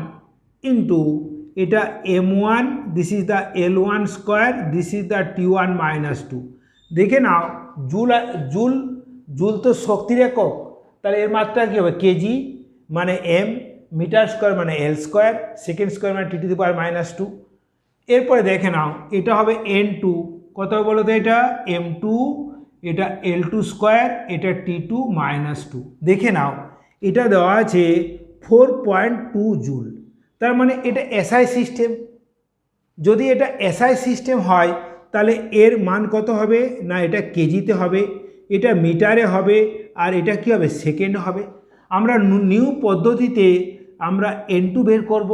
ইন্টু এটা M1, this is the L1 square, this is the T1 -2। দেখে নাও জুল জুল জুল তো শক্তির একক, তাহলে এর মাত্রা কী হবে কেজি মানে M, মিটার স্কোয়ার মানে L স্কোয়ার, সেকেন্ড স্কোয়ার মানে T টু দি পাওয়ার -2। এরপরে দেখে নাও এটা হবে N2, কত হবে বলো তো, এটা M2, এটা L2 স্কোয়ার, এটা T2 -2। দেখে নাও এটা দেওয়া আছে 4.2 জুল, তার মানে এটা SI সিস্টেম। যদি এটা SI সিস্টেম হয় তাহলে এর মান কত হবে না, এটা কেজিতে হবে, এটা মিটারে হবে, আর এটা কি হবে সেকেন্ড হবে। আমরা নিউ পদ্ধতিতে আমরা N2 বের করব,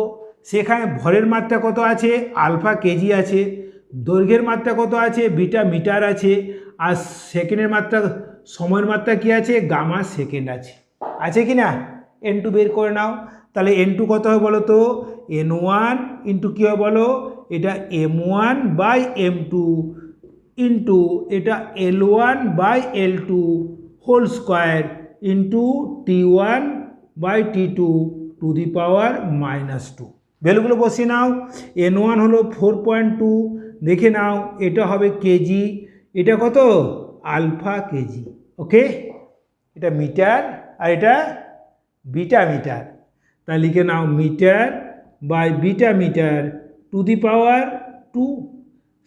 সেখানে ভরের মাত্রা কত আছে আলফা কেজি আছে, দৈর্ঘ্যের মাত্রা কত আছে বিটা মিটার আছে, আর সেকেন্ডের মাত্রা সময়ের মাত্রা কি আছে গামা সেকেন্ড আছে কি না? N2 বের করে নাও, তাহলে N2 কত হবে বলো তো, N1 ইন্টু কী হবে বলো, এটা M1 বাই M2 ইন্টু এটা L1 by L2 whole square into T1 by T2 to the power -2। ভ্যালুগুলো বসিয়ে নাও, N1 হলো 4.2, দেখে নাও এটা হবে কেজি, এটা কত আলফা কেজি। ওকে, এটা মিটার আর এটা বিটা মিটার, তাই লিখে নাও metre by beta metre to the power 2,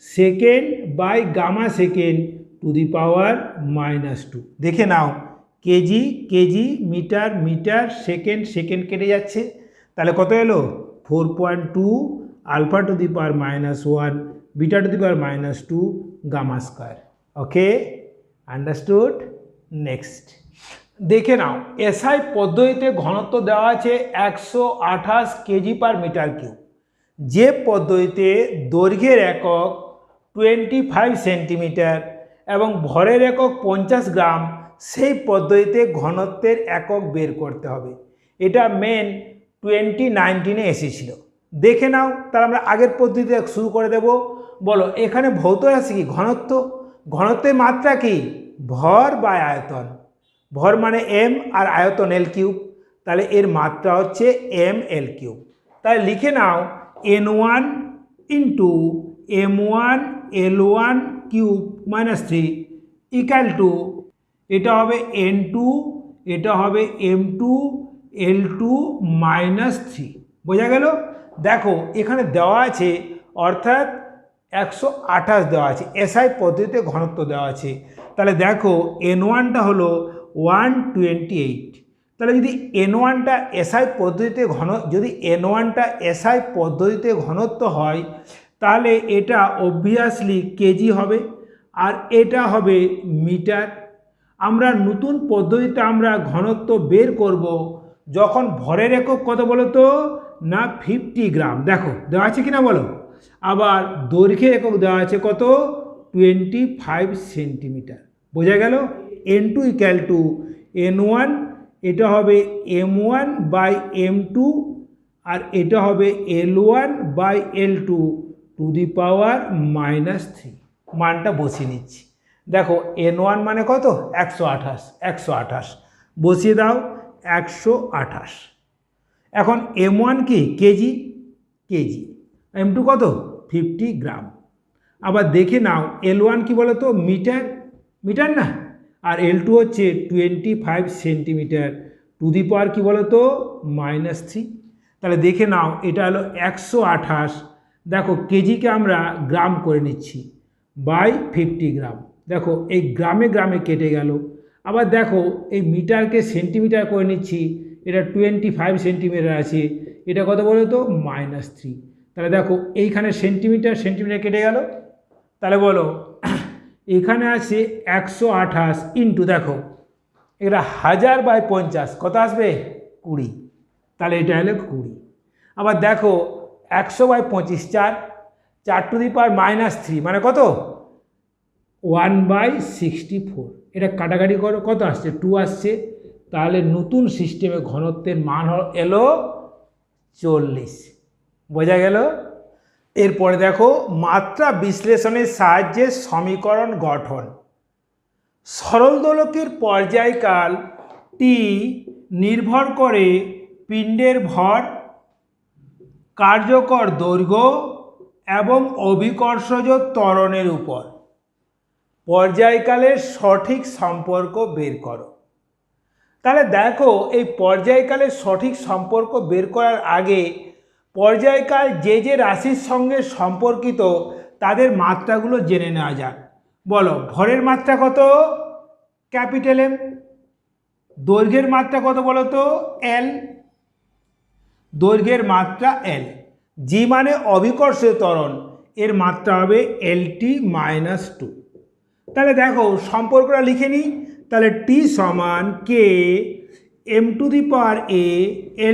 second by gamma second to the power -2। দেখে নাও KG KG, metre metre, second second কেটে যাচ্ছে, তাহলে কত এলো 4.2 alpha to the power -1, beta to the power -2, gamma square. Okay, understood? Next দেখে নাও SI পদ্ধতিতে ঘনত্ব দেওয়া আছে 128 কেজি পার মিটার কিউব। যে পদ্ধতিতে দৈর্ঘ্যের একক 25 সেন্টিমিটার এবং ভরের একক 50 গ্রাম, সেই পদ্ধতিতে ঘনত্বের একক বের করতে হবে। এটা মেন 2019-এ এসেছিল। দেখে নাও, তাহলে আমরা আগের পদ্ধতিতে শুরু করে দেব। বলো এখানে ভৌত রাশি কি ঘনত্ব, ঘনত্বের মাত্রা কি ভর বাই আয়তন, ভর মানে M আর আয়তন L কিউব, তাহলে এর মাত্রা হচ্ছে mL কিউব। তাহলে লিখে নাও N1 into M1 L1 cube -3 equal to এটা হবে N2, এটা হবে M2 L2 -3। বোঝা গেল? দেখো এখানে দেওয়া আছে, অর্থাৎ 128 দেওয়া আছে, এসআই পদ্ধতিতে ঘনত্ব দেওয়া আছে। তাহলে দেখো N1টা হলো 128। তাহলে যদি N1টা এসআই পদ্ধতিতে N1টা এসআই পদ্ধতিতে ঘনত্ব হয়, তাহলে এটা অবভিয়াসলি কেজি হবে, আর এটা হবে মিটার। আমরা নতুন পদ্ধতিতে আমরা ঘনত্ব বের করব যখন ভরের একক কত বলো তো, না 50 গ্রাম। দেখো দেওয়া আছে কিনা বলো। আবার দৈর্ঘ্যের একক দেওয়া আছে কত, 25 সেন্টিমিটার। বোঝা গেল। N2 ইকুয়াল টু N1, এটা হবে M1/M2, আর এটা হবে L1/L2 টু দি পাওয়ার -3। মানটা বসিয়ে নিচ্ছি। দেখো N1 মানে কত, 128 বসিয়ে দাও, 128। এখন M1 কি, কেজি, M2 কত, 50 গ্রাম। আবার দেখে নাও L1 কি বলো তো, মিটার না, আর L2 হচ্ছে 25 সেন্টিমিটার টু দি পাওয়ার কি বলো তো, -3। তাহলে দেখে নাও এটা হলো 128। দেখো কেজিকে আমরা গ্রাম করে নিচ্ছি, বাই 50 গ্রাম। দেখো এই গ্রামে গ্রামে কেটে গেল। আবার দেখো এই মিটারকে সেন্টিমিটার করে নিচ্ছি, এটা 25 সেন্টিমিটার আছে, এটা কত বলো তো, -3। তাহলে দেখো এইখানে সেন্টিমিটার কেটে গেল। তাহলে বলো এখানে আছে 128 ইন্টু, দেখো এটা 1000/50 কত আসবে, 20। তাহলে এটা হলো 20। আবার দেখো 100/25 4 টু দি পাওয়ার -3 মানে কত, 1/64। এটা কাটাকাটি করো, কত আসছে, 2 আসছে। তাহলে নতুন সিস্টেমে ঘনত্বের মান এলো 40। বোঝা গেল। এরপরে দেখো মাত্রা বিশ্লেষণের সাহায্যে সমীকরণ গঠন। সরল দোলকের পর্যায়কাল টি নির্ভর করে পিণ্ডের ভর, কার্যকর দৈর্ঘ্য এবং অভিকর্ষজ ত্বরণের উপর। পর্যায়কালের সঠিক সম্পর্ক বের করো। তাহলে দেখো এই পর্যায়কালের সঠিক সম্পর্ক বের করার আগে পর্যায়কাল যে যে রাশির সঙ্গে সম্পর্কিত তাদের মাত্রাগুলো জেনে নেওয়া যাক। বলো ভরের মাত্রা কত, ক্যাপিটাল এম। দৈর্ঘ্যের মাত্রা কত বলো তো, এল। দৈর্ঘ্যের মাত্রা এল। জি মানে অভিকর্ষীয় ত্বরণ, এর মাত্রা হবে LT-2। তাহলে দেখো সম্পর্কটা লিখে নিই। তাহলে টি সমান কে m to the power a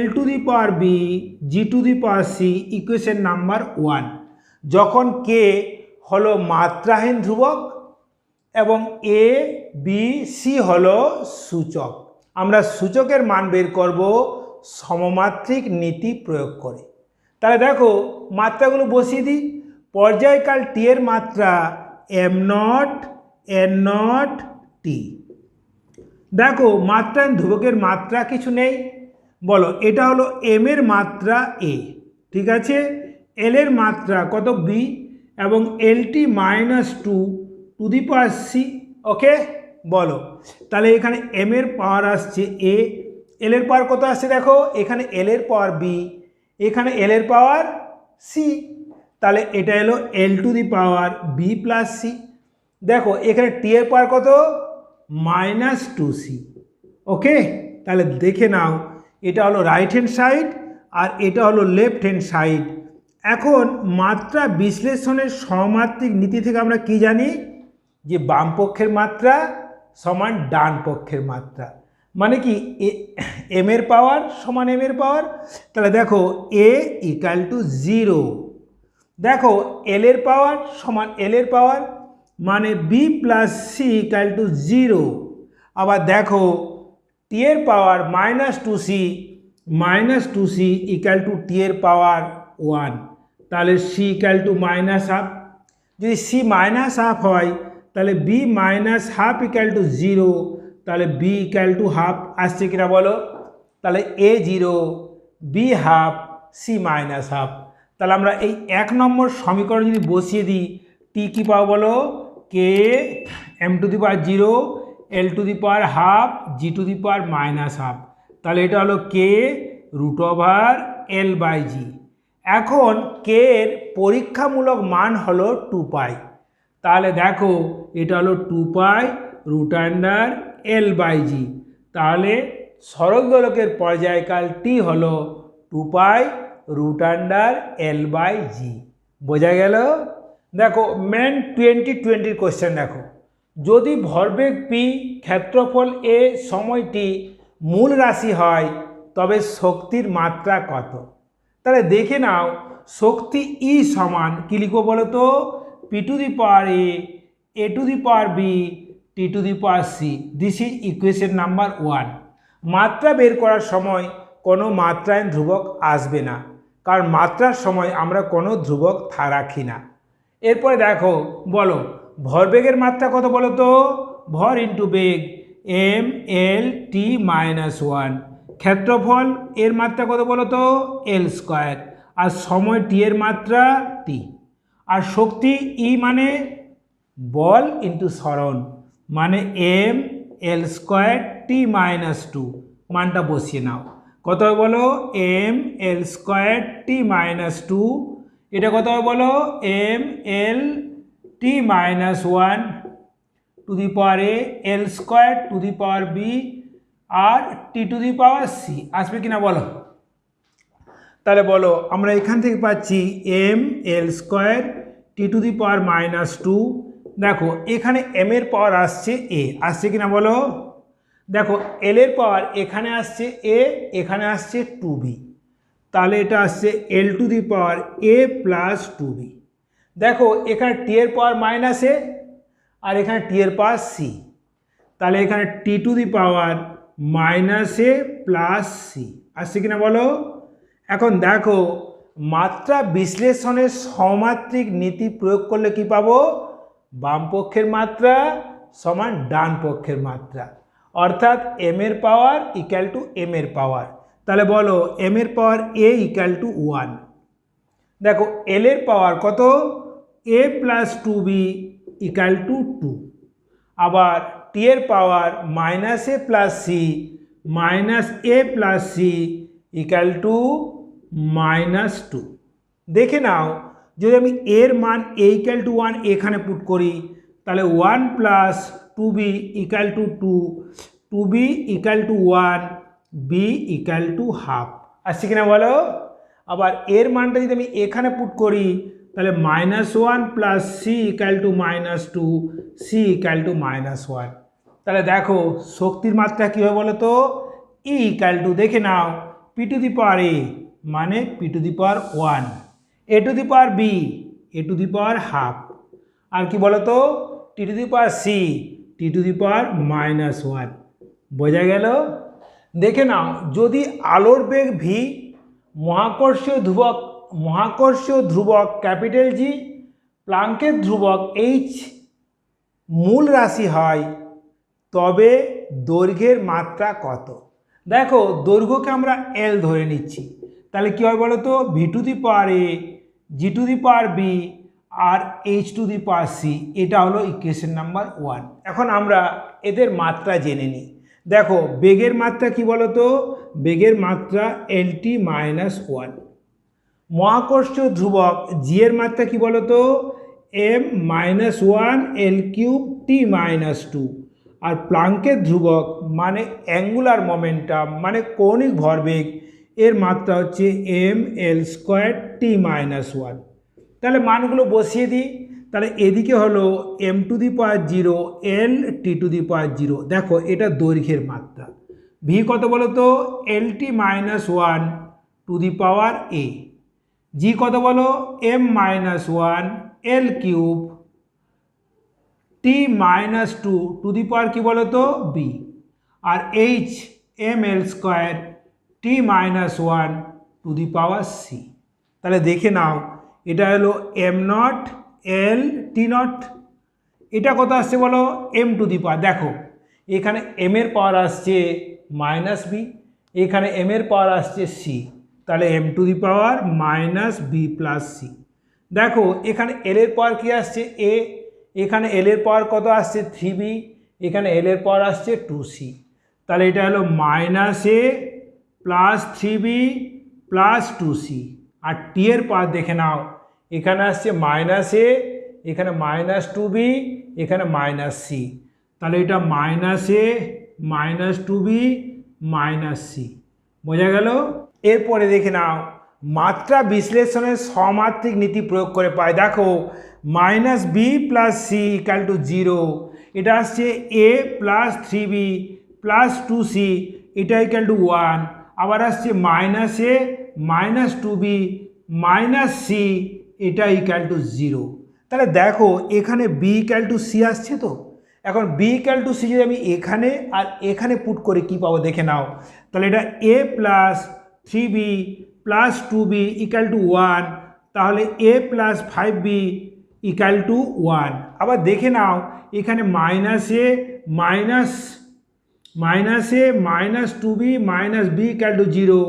l to the power b g to the power c, equation number 1। যখন কে হলো মাত্রাহীন ধ্রুবক এবং a b c হলো সূচক। আমরা সূচকের মান বের করব সমমাত্রিক নীতি প্রয়োগ করে। তাহলে দেখো মাত্রাগুলো বসিয়ে দিই। পর্যায়কাল টি এর মাত্রা m0 n0 t। দেখো মাত্রাহীন ধ্রুবকের মাত্রা কিছু নেই। বলো এটা হলো m এর মাত্রা a, ঠিক আছে, l এর মাত্রা কত b, এবং LT-2 two the power c। ওকে, বলো তাহলে এখানে m এর পাওয়ার আসছে a, l এর পাওয়ার কত আসছে, দেখো এখানে l এর পাওয়ার b, এখানে l এর পাওয়ার c। তাহলে এটা হলো l to the power b plus c। দেখো এখানে t এর পাওয়ার কত, -2c। ওকে, তাহলে দেখে নাও এটা হলো রাইট হ্যান্ড সাইড আর এটা হলো লেফট হ্যান্ড সাইড। এখন মাত্রা বিশ্লেষণের সমমাত্রিক নীতি থেকে আমরা কি জানি, যে বাম পক্ষের মাত্রা সমান ডান পক্ষের মাত্রা, মানে কি m এর পাওয়ার সমান m এর পাওয়ার। তাহলে দেখো a ইকুয়াল টু 0। দেখো l এর পাওয়ার সমান l এর পাওয়ার, মানে b plus c equal to 0। আবার দেখো টি এর পাওয়ার -2c ইকুয়াল টু টি এর পাওয়ার 1, তাহলে c ইকুয়াল টু -1/2। যদি c -1/2 হয় তাহলে b -1/2 ইকুয়াল টু 0, তাহলে b ইকুয়াল টু 1/2 আসছে কিনা বলো। তাহলে a 0 b 1/2 c -1/2। তাহলে আমরা এই 1 নম্বর সমীকরণ যদি বসিয়ে দিই, টি কি পাবো বলো, K m to the power 0 l to the power 1/2 g to the power -1/2। তাহলে এটা হলো কে √l/g। এখন কে এর পরীক্ষামূলক মান হলো 2 পাই। তাহলে দেখো এটা হলো 2 পাই রুট আন্ডার এল বাই জি। তাহলে সরল দোলকের পর্যায়কাল টি হলো 2 পাই রুট আন্ডার এল বাই জি। বোঝা গেল? দেখো মেন 2020 কোশ্চেন দেখো, যদি ভরবেগ পি, ক্ষেত্রফল এ, সময়টি মূল রাশি হয় তবে শক্তির মাত্রা কত? তাহলে দেখে নাও, শক্তি ই সমান কি লিখবো বলো তো? P to the power A to the power B, T to the power C. This is equation number 1। মাত্রা বের করার সময় কোনো মাত্রায়ন ধ্রুবক আসবে না, কারণ মাত্রার সময় আমরা কোনো ধ্রুবক রাখি না। এরপরে দেখো বলো ভরবেগের মাত্রা কত বলো তো? ভর ইন্টু বেগ এম এল টি মাইনাস 1। ক্ষেত্রফল এর মাত্রা কত বলো তো? এল স্কোয়ার। আর সময় টি এর মাত্রা টি। আর শক্তি ই মানে বল ইন্টু সরণ, মানে M L square T minus 2। মানটা বসিয়ে নাও, কত হবে বলো? M L square T minus 2। এটা কত হবে বলো? M L T minus 1 to the power A, L square to the power B, আর T to the power C. আসবে কিনা বলো? তাহলে বলো আমরা এখান থেকে পাচ্ছি M L square T to the power minus 2। দেখো এখানে এম এর পাওয়ার আসছে এ, আসছে কিনা বলো? দেখো এল এর পাওয়ার এখানে আসছে এ, এখানে আসছে 2b। তাহলে এটা আসছে এল to the power A plus 2b। দেখো এখানে টি এর পাওয়ার মাইনাস এ, আর এখানে টি এর পাওয়ার সি। তাহলে এখানে T to the power minus A plus C. আসছে কিনা বলো? এখন দেখো মাত্রা বিশ্লেষণের সমাত্রিক নীতি প্রয়োগ করলে কি পাবো? বাম পক্ষের মাত্রা সমান ডান পক্ষের মাত্রা, অর্থাৎ এম এর পাওয়ার ইকুয়াল টু এম এর পাওয়ার। তাহলে বলো এম এর পাওয়ার এ ইকুয়াল টু 1। দেখো এল এর পাওয়ার কত? A plus 2b equal to 2। আবার টি এর power minus A plus C, minus A plus C equal to minus 2। দেখে নাও, যদি আমি এর মান এ ইকুয়াল টু 1 এখানে পুট করি, তাহলে 1 plus 2b equal to 2, 2b equal two 1, b equal to half. আসছে কিনা বলো? আবার এর মানটা যদি আমি এখানে পুট করি, তাহলে minus 1 plus C equal to minus 2, C equal to minus 1। তাহলে দেখো শক্তির মাত্রা কী হবে বলো তো? ই ইকুয়াল টু, দেখে নাও, P to the power A মানে P to the power 1, A to the power B A to the power half, আর কি বলো তো? T to the power C T to the power minus 1। বোঝা গেল? দেখে নাও, যদি আলোর বেগ ভি, মহাকর্ষীয় ধ্রুবক ক্যাপিটাল জি, প্লাঙ্কের ধ্রুবক এইচ মূল রাশি হয় তবে দৈর্ঘ্যের মাত্রা কত? দেখো দৈর্ঘ্যকে আমরা এল ধরে নিচ্ছি, তাহলে কী হয় বলো তো? V to the power A, G to the power B, আর H to the power C. এটা হলো ইকুয়েশন নাম্বার 1। এখন আমরা এদের মাত্রা জেনে নিই। দেখো বেগের মাত্রা কি বলো তো? বেগের মাত্রা এল টি মাইনাস 1। মহাকর্ষীয় ধ্রুবক জি এর মাত্রা কি বলো তো? M minus 1 L cube T minus 2। আর প্লাঙ্কের ধ্রুবক মানে অ্যাঙ্গুলার মোমেন্টাম মানে কৌণিক ভরবেগ, এর মাত্রা হচ্ছে M L square T minus 1। তাহলে মানগুলো বসিয়ে দিই। তাহলে এদিকে হলো M to the power 0 L T to the power 0। দেখো এটা দৈর্ঘ্যের মাত্রা। ভি কত বলো তো? L T minus 1 to the power A. G কত বলো? M minus 1 L cube T minus 2 to the power কি বলো তো? বি। আর H M L square T minus 1 to the power C. তাহলে দেখে নাও, এটা হলো M nought L T nought. এটা কত আসছে বলো? M to the power. দেখো এখানে এম এর পাওয়ার আসছে মাইনাস বি, এখানে এম এর পাওয়ার আসছে সি, তাহলে M to the power minus B plus C. দেখো এখানে এল এর পাওয়ার কি আসছে? এ, এখানে এল এর পাওয়ার কত আসছে? 3b, এখানে এল এর পাওয়ার আসছে 2c। তাহলে এটা হলো minus A plus 3b plus 2c। আর টি এর পাওয়ার দেখে নাও, এখানে আসছে মাইনাস এ, এখানে মাইনাস টু বি, এখানে মাইনাস সি, তাহলে এটা minus A minus two B minus C. বোঝা গেল? এরপরে দেখে নাও মাত্রা বিশ্লেষণের সমাত্রিক নীতি প্রয়োগ করে পাই। দেখো minus B plus C equal to zero, এটা আসছে A plus three B plus two C, এটা ইকাল টু ওয়ান। আবার আসছে minus A minus two B minus C, এটা ইকাল টু জিরো। তাহলে দেখো এখানে বি ইকাল টু সি আসছে তো, এখন বি ইকাল টু সি যদি আমি এখানে আর এখানে পুট করে কি পাবো দেখে নাও, তাহলে এটা A plus three B plus two B equal to one, তাহলে A plus five B equal to one. আবার দেখে নাও এখানে minus A minus two B minus B equal to zero,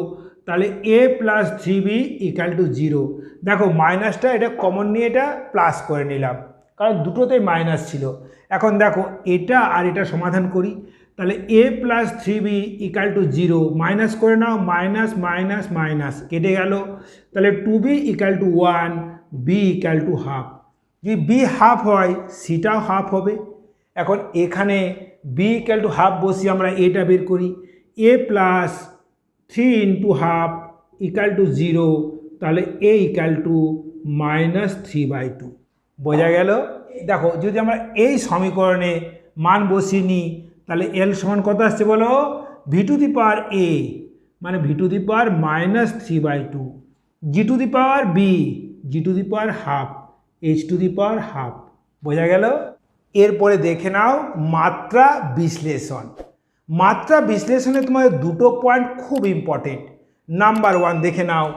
তাহলে A plus three B equal to zero. দেখো মাইনাসটা এটা common নিয়ে এটা প্লাস করে নিলাম, কারণ দুটোতেই মাইনাস ছিল। এখন দেখো এটা আর এটা সমাধান করি, তাহলে A plus three B equal to zero, minus করে নাও, মাইনাস মাইনাস মাইনাস কেটে গেল, তাহলে two B equal to one, B equal to half. যদি বি হাফ হয় সিটাও হাফ হবে। এখন এখানে বি ইকাল টু হাফ বসিয়ে আমরা এটা বের করি, A plus three into half equal to zero, তাহলে A equal to minus three by two. বোঝা গেল? দেখো যদি আমরা এই সমীকরণে মান বসিয়ে নিই, তাহলে এল সমান কত আসছে বলো, V to the power A মানে V to the power minus three by two, G to the power B G to the power half, H to the power half. বোঝা গেল? এরপরে দেখে নাও মাত্রা বিশ্লেষণ। মাত্রা বিশ্লেষণে তোমাদের দুটো পয়েন্ট খুব ইম্পর্টেন্ট। নাম্বার ওয়ান দেখে নাও,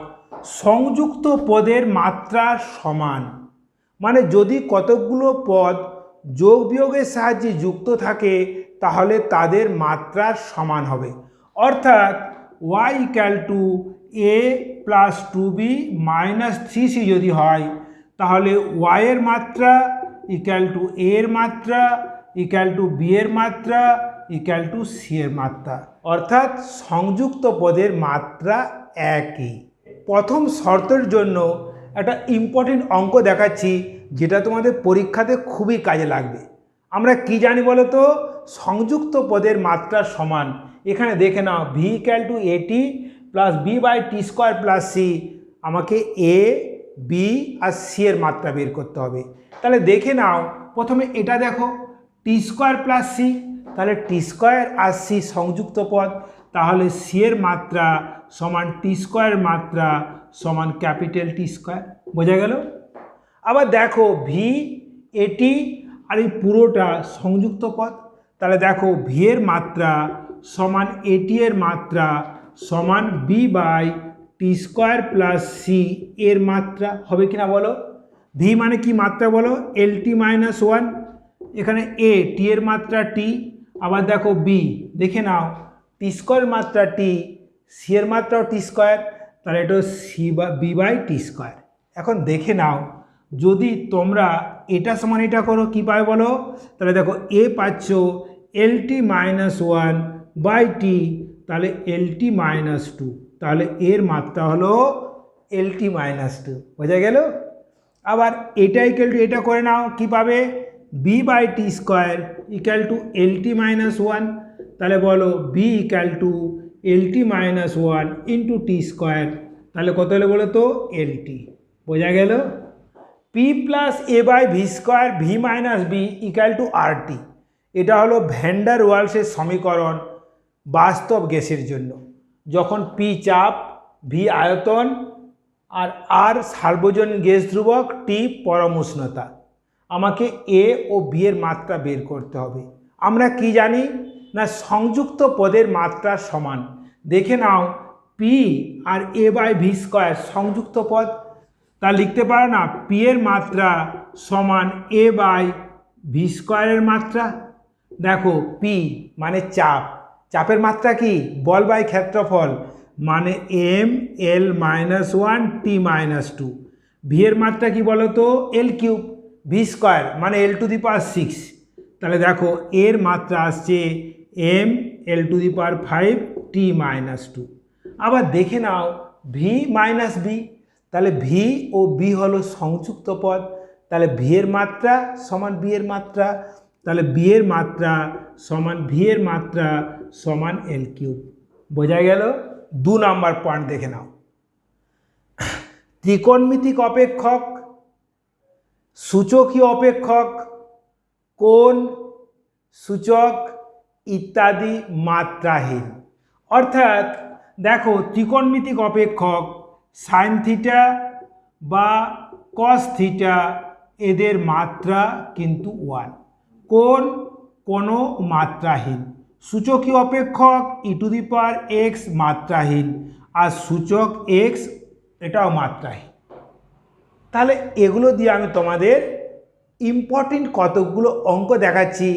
সংযুক্ত পদের মাত্রা সমান, মানে যদি কতকগুলো পদ যোগ বিয়োগের সাহায্যে যুক্ত থাকে তাহলে তাদের মাত্রা সমান হবে। অর্থাৎ y equal to a plus two B minus three c যদি হয়, তাহলে ওয়াইয়ের মাত্রা ইকাল টু এর মাত্রা ইকাল টু বি এর মাত্রা ইকাল টু সি এর মাত্রা, অর্থাৎ সংযুক্ত পদের মাত্রা একই। প্রথম শর্তের জন্য একটা ইম্পর্টেন্ট অঙ্ক দেখাচ্ছি, যেটা তোমাদের পরীক্ষাতে খুবই কাজে লাগবে। আমরা কি জানি বলো তো, সংযুক্ত পদের মাত্রা সমান, এখানে দেখে নাও v equal to a t plus b by T square plus c, আমাকে এ বি আর সি এর মাত্রা বের করতে হবে। তাহলে দেখে নাও প্রথমে এটা দেখো টি স্কোয়ার প্লাস সি, তাহলে টি স্কোয়ার আর সি সংযুক্ত পদ, তাহলে সি এর মাত্রা সমান টি স্কোয়ার মাত্রা সমান ক্যাপিটাল টি স্কোয়ার। বোঝা গেল? আবার দেখো ভি এটি আর এই পুরোটা সংযুক্ত পদ, তাহলে দেখো ভি এর মাত্রা সমান এটি এর মাত্রা সমান b by T square plus c এর মাত্রা হবে কিনা বলো? ভি মানে কি মাত্রা বলো, এল টি মাইনাস ওয়ান, এখানে এ টি এর মাত্রা টি, আবার দেখো বি দেখে নাও টি স্কোয়ার মাত্রা টি, সি এর মাত্রাও টি স্কোয়ার, তাহলে এটা সি বা বি বাই টি স্কোয়ার। এখন দেখে নাও যদি তোমরা এটা সমান এটা করো কি পাবে বলো, তাহলে দেখো এ পাচ্ছ এল T minus one by T, তাহলে এল টি মাইনাস টু, তাহলে এর মাত্রা হলো এল টি মাইনাস টু। বোঝা গেল? আবার এটা ইকাল টু এটা করে নাও কি পাবে, B by T square equal to L T minus one, তাহলে বলো B equal to L T minus one into T square, তাহলে কত হলো বলো তো এল টি। বোঝা গেল? P plus A by V square V minus B equal to R T, এটা হলো ভ্যান ডার ওয়ালসের সমীকরণ বাস্তব গ্যাসের জন্য, যখন পি চাপ, ভি আয়তন আর আর সার্বজনীন গ্যাস ধ্রুবক, টি পরম উষ্ণতা। আমাকে এ ও বি এর মাত্রা বের করতে হবে। আমরা কি জানি না সংযুক্ত পদের মাত্রা সমান। দেখে নাও পি আর এ বাই ভি স্কোয়ার সংযুক্ত পদ, তা লিখতে পারো না পি এর মাত্রা সমান এ বাই ভি স্কোয়ারের মাত্রা। দেখো পি মানে চাপ, চাপের মাত্রা কি বল বাই ক্ষেত্রফল মানে M L minus one T minus two. V এর মাত্রা কি বলো তো এল কিউব, ভি স্কোয়ার মানে এল টু দি পাওয়ার সিক্স, তাহলে দেখো এর মাত্রা আসছে M L to the power five T minus two. আবার দেখে নাও ভি মাইনাস বি, তাহলে ভি ও বি হলো সংযুক্ত পদ, তাহলে ভি এর মাত্রা সমান বি এর মাত্রা, তাহলে বি এর মাত্রা সমান ভি এর মাত্রা সমান এল কিউব। বোঝা গেল? 2 নাম্বার পয়েন্ট দেখে নাও। ত্রিকোণমিতিক অপেক্ষক, সূচকীয় অপেক্ষক, কোণ, সূচক ইত্যাদি মাত্রাহীন। অর্থাৎ দেখো ত্রিকোণমিতিক অপেক্ষক সাইন থিটা বা কস থিটা এদের মাত্রা কিন্তু 1, কোণ কোনো মাত্রাহীন, সূচকীয় অপেক্ষক e⁴x মাত্রাহীন, আর সূচক x এটাও মাত্রাহীন। তাহলে এগুলো দিয়ে আমি তোমাদের ইম্পর্টেন্ট কতগুলো অঙ্ক দেখাচ্ছি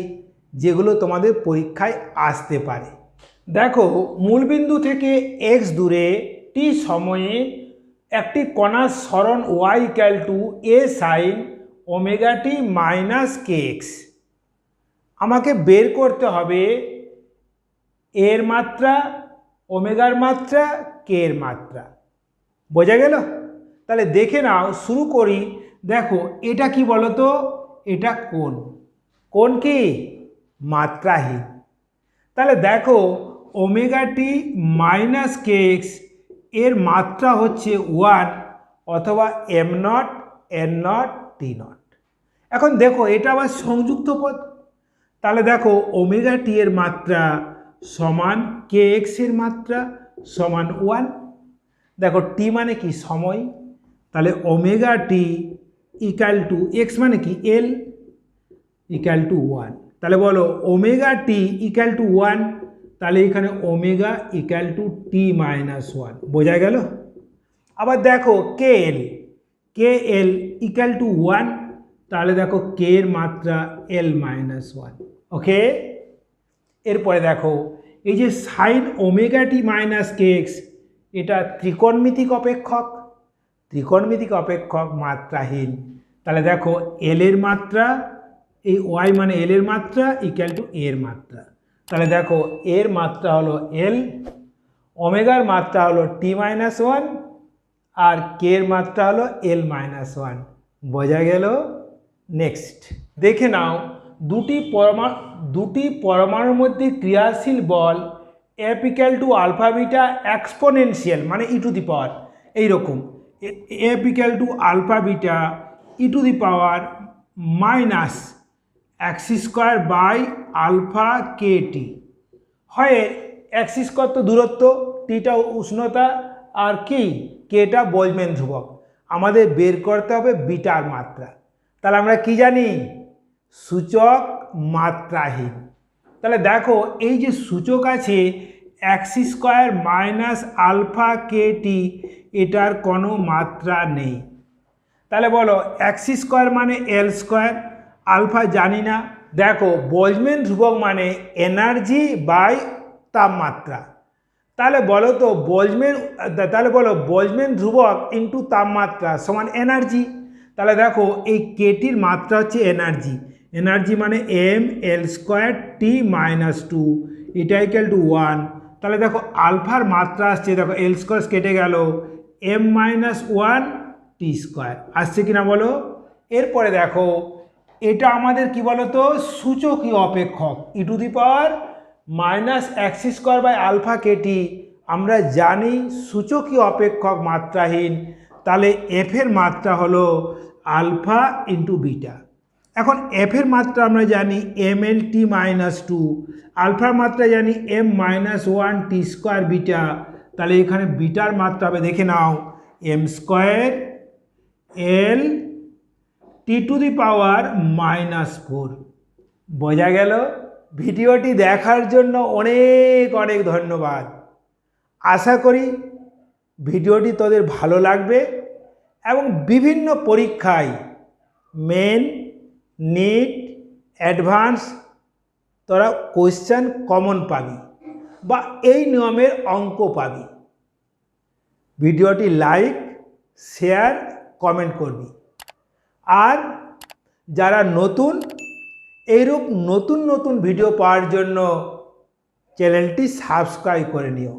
যেগুলো তোমাদের পরীক্ষায় আসতে পারে। দেখো মূলবিন্দু থেকে x দূরে t সময়ে একটি কণার সরণ y = a sin ωt - kx। আমাকে বের করতে হবে এর মাত্রা, ওমেগার মাত্রা, কে এর মাত্রা। বোঝা গেল? তাহলে দেখে নাও, শুরু করি। দেখো এটা কি বলো তো? এটা কোণ, কোণ কি মাত্রাহীন। তাহলে দেখো ωt - kx এর মাত্রা হচ্ছে 1 অথবা m0 n0 t0। এখন দেখো এটা আবার সংযুক্ত পদ, তাহলে দেখো ωt এর মাত্রা সমান kx এর মাত্রা সমান 1। দেখো টি মানে কি সময়, তাহলে ωt = x মানে কি l = 1। তাহলে বলো ωt = 1, তাহলে এখানে ω = t - 1। বোঝা গেল? আবার দেখো kl = 1, তাহলে দেখো k এর মাত্রা l - 1। ওকে, এরপরে দেখো এই যে সাইন ωt - kx এটা ত্রিকোণমিতিক অপেক্ষক, ত্রিকোণমিতিক অপেক্ষক মাত্রাহীন। তাহলে দেখো এল এর মাত্রা, এই ওয়াই মানে এল এর মাত্রা = a এর মাত্রা। তাহলে দেখো এর মাত্রা হলো এল, ওমেগার মাত্রা হলো t - 1, আর কে এর মাত্রা হলো l - 1। বোঝা গেল? নেক্সট দেখে নাও, দুটি পরমাণুর মধ্যে ক্রিয়াশীল বল F = আলফা বিটা এক্সপোনেনশিয়াল মানে e টু দি পাওয়ার এইরকম, F = alpha beta - x² / α kt হয়। x² তো দূরত্ব, টিটা উষ্ণতা, আর কি কেটা বোলজম্যান ধ্রুবক। আমাদের বের করতে হবে বিটার মাত্রা। তাহলে আমরা কি জানি? সূচক মাত্রাহীন। তাহলে দেখো এই যে সূচক আছে x² - আলফা kt, এটার কোনো মাত্রা নেই। তাহলে বলো x² মানে l², আলফা জানি না। দেখো বোলজম্যান ধ্রুবক মানে এনার্জি বাই তাপমাত্রা। তাহলে বলো তো বোলজম্যান ধ্রুবক ইন্টু তাপমাত্রা সমান এনার্জি। তাহলে দেখো এই কেটির মাত্রা হচ্ছে এনার্জি, এনার্জি মানে ml² t - 2 এটা = 1। তাহলে দেখো আলফার মাত্রা আসছে, দেখো l² কেটে গেল, m - 1 t² আসছে কিনা বলো। এরপরে দেখো এটা আমাদের কি বলো তো? সূচকীয় অপেক্ষক e⁻⁻² α kt। আমরা জানি সূচকীয় অপেক্ষক মাত্রাহীন, তাহলে এফ এর মাত্রা হলো আলফা ইন্টু বিটা। এখন এফ এর মাত্রা আমরা জানি mlt - 2, আলফার মাত্রা জানি m - 1 t² বিটা। তাহলে এখানে বিটার মাত্রা হবে, দেখে নাও, m² l t⁻⁻4। বোঝা গেল? ভিডিওটি দেখার জন্য অনেক অনেক ধন্যবাদ। আশা করি ভিডিওটি তোদের ভালো লাগবে এবং বিভিন্ন পরীক্ষায় মেন, নিট, অ্যাডভান্স তোরা কোশ্চেন কমন পাবি বা এই নিয়মের অঙ্ক পাবি। ভিডিওটি লাইক, শেয়ার, কমেন্ট করবি। আর যারা নতুন, এইরূপ নতুন নতুন ভিডিও পাওয়ার জন্য চ্যানেলটি সাবস্ক্রাইব করে নিও।